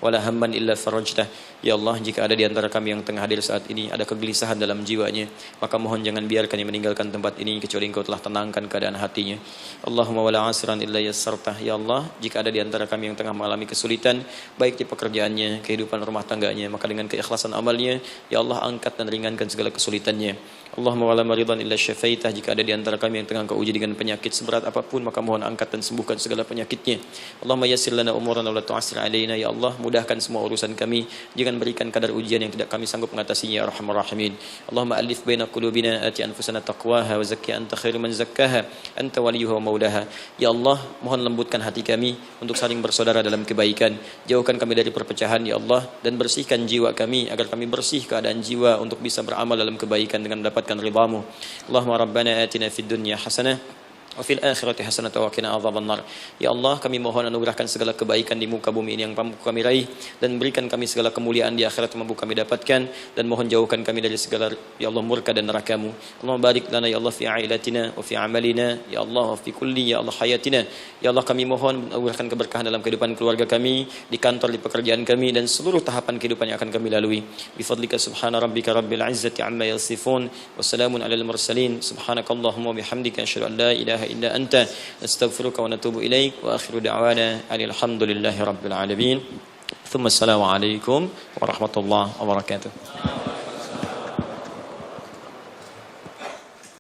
Wala hamman illa farajtah. Ya Allah, jika ada di antara kami yang tengah hadir saat ini ada kegelisahan dalam jiwanya, maka mohon jangan biarkan yang meninggalkan tempat ini kecuali Engkau telah tenangkan keadaan hatinya. Allahumma wala asran illa yassartah. Ya Allah, jika ada di antara kami yang tengah mengalami kesulitan baik di pekerjaannya, kehidupan rumah tangganya, maka dengan keikhlasan amalnya, ya Allah angkat dan ringankan segala kesulitannya. Allahumma wala maridan illa syafaitah. Jika ada di antara kami yang tengah Engkau uji dengan penyakit seberat apapun, maka mohon angkat dan sembuhkan segala penyakitnya. Allahumma yassir lana umurana wa la tu'assir alaina. Ya Allah, mudahkan semua urusan kami, jangan berikan kadar ujian yang tidak kami sanggup mengatasinya ya arhamar rahimin. Allahumma alif baina qulubina ati anfusana taqwaha wa zakki anta khairu man zakkaha anta waliyuha wa maulaha. Ya Allah, mohon lembutkan hati kami untuk saling bersaudara dalam kebaikan, jauhkan kami dari perpecahan ya Allah, dan bersihkan jiwa kami agar kami bersih keadaan jiwa untuk bisa beramal dalam kebaikan dengan mendapatkan ridhamu. Allahumma rabbana atina fid dunya hasanah wa fil akhirati hasanatan wa qina adzabannar. Ya Allah, kami mohon anugerahkan segala kebaikan di muka bumi ini yang mampu kami raih, dan berikan kami segala kemuliaan di akhirat yang mampu kami dapatkan, dan mohon jauhkan kami dari segala ya Allah murka dan neraka-Mu. Allahumma barik lana ya Allah fi ailatina wa fi amalina ya Allah wa fi kulli ya Allah hayatina. Ya Allah, kami mohon anugerahkan keberkahan dalam kehidupan keluarga kami, di kantor, di pekerjaan kami, dan seluruh tahapan kehidupan yang akan kami lalui. Bi fadlika subhana rabbika rabbil izzati amma yasifun wa salamun alal mursalin subhanakallahumma wa bihamdika asyhadu an la ilaha illa anta nastaghfiruka wa natubu ilaik wa akhiru da'wana alhamdulillahi rabbil alamin. Thumma assalamu alaikum warahmatullahi wabarakatuh.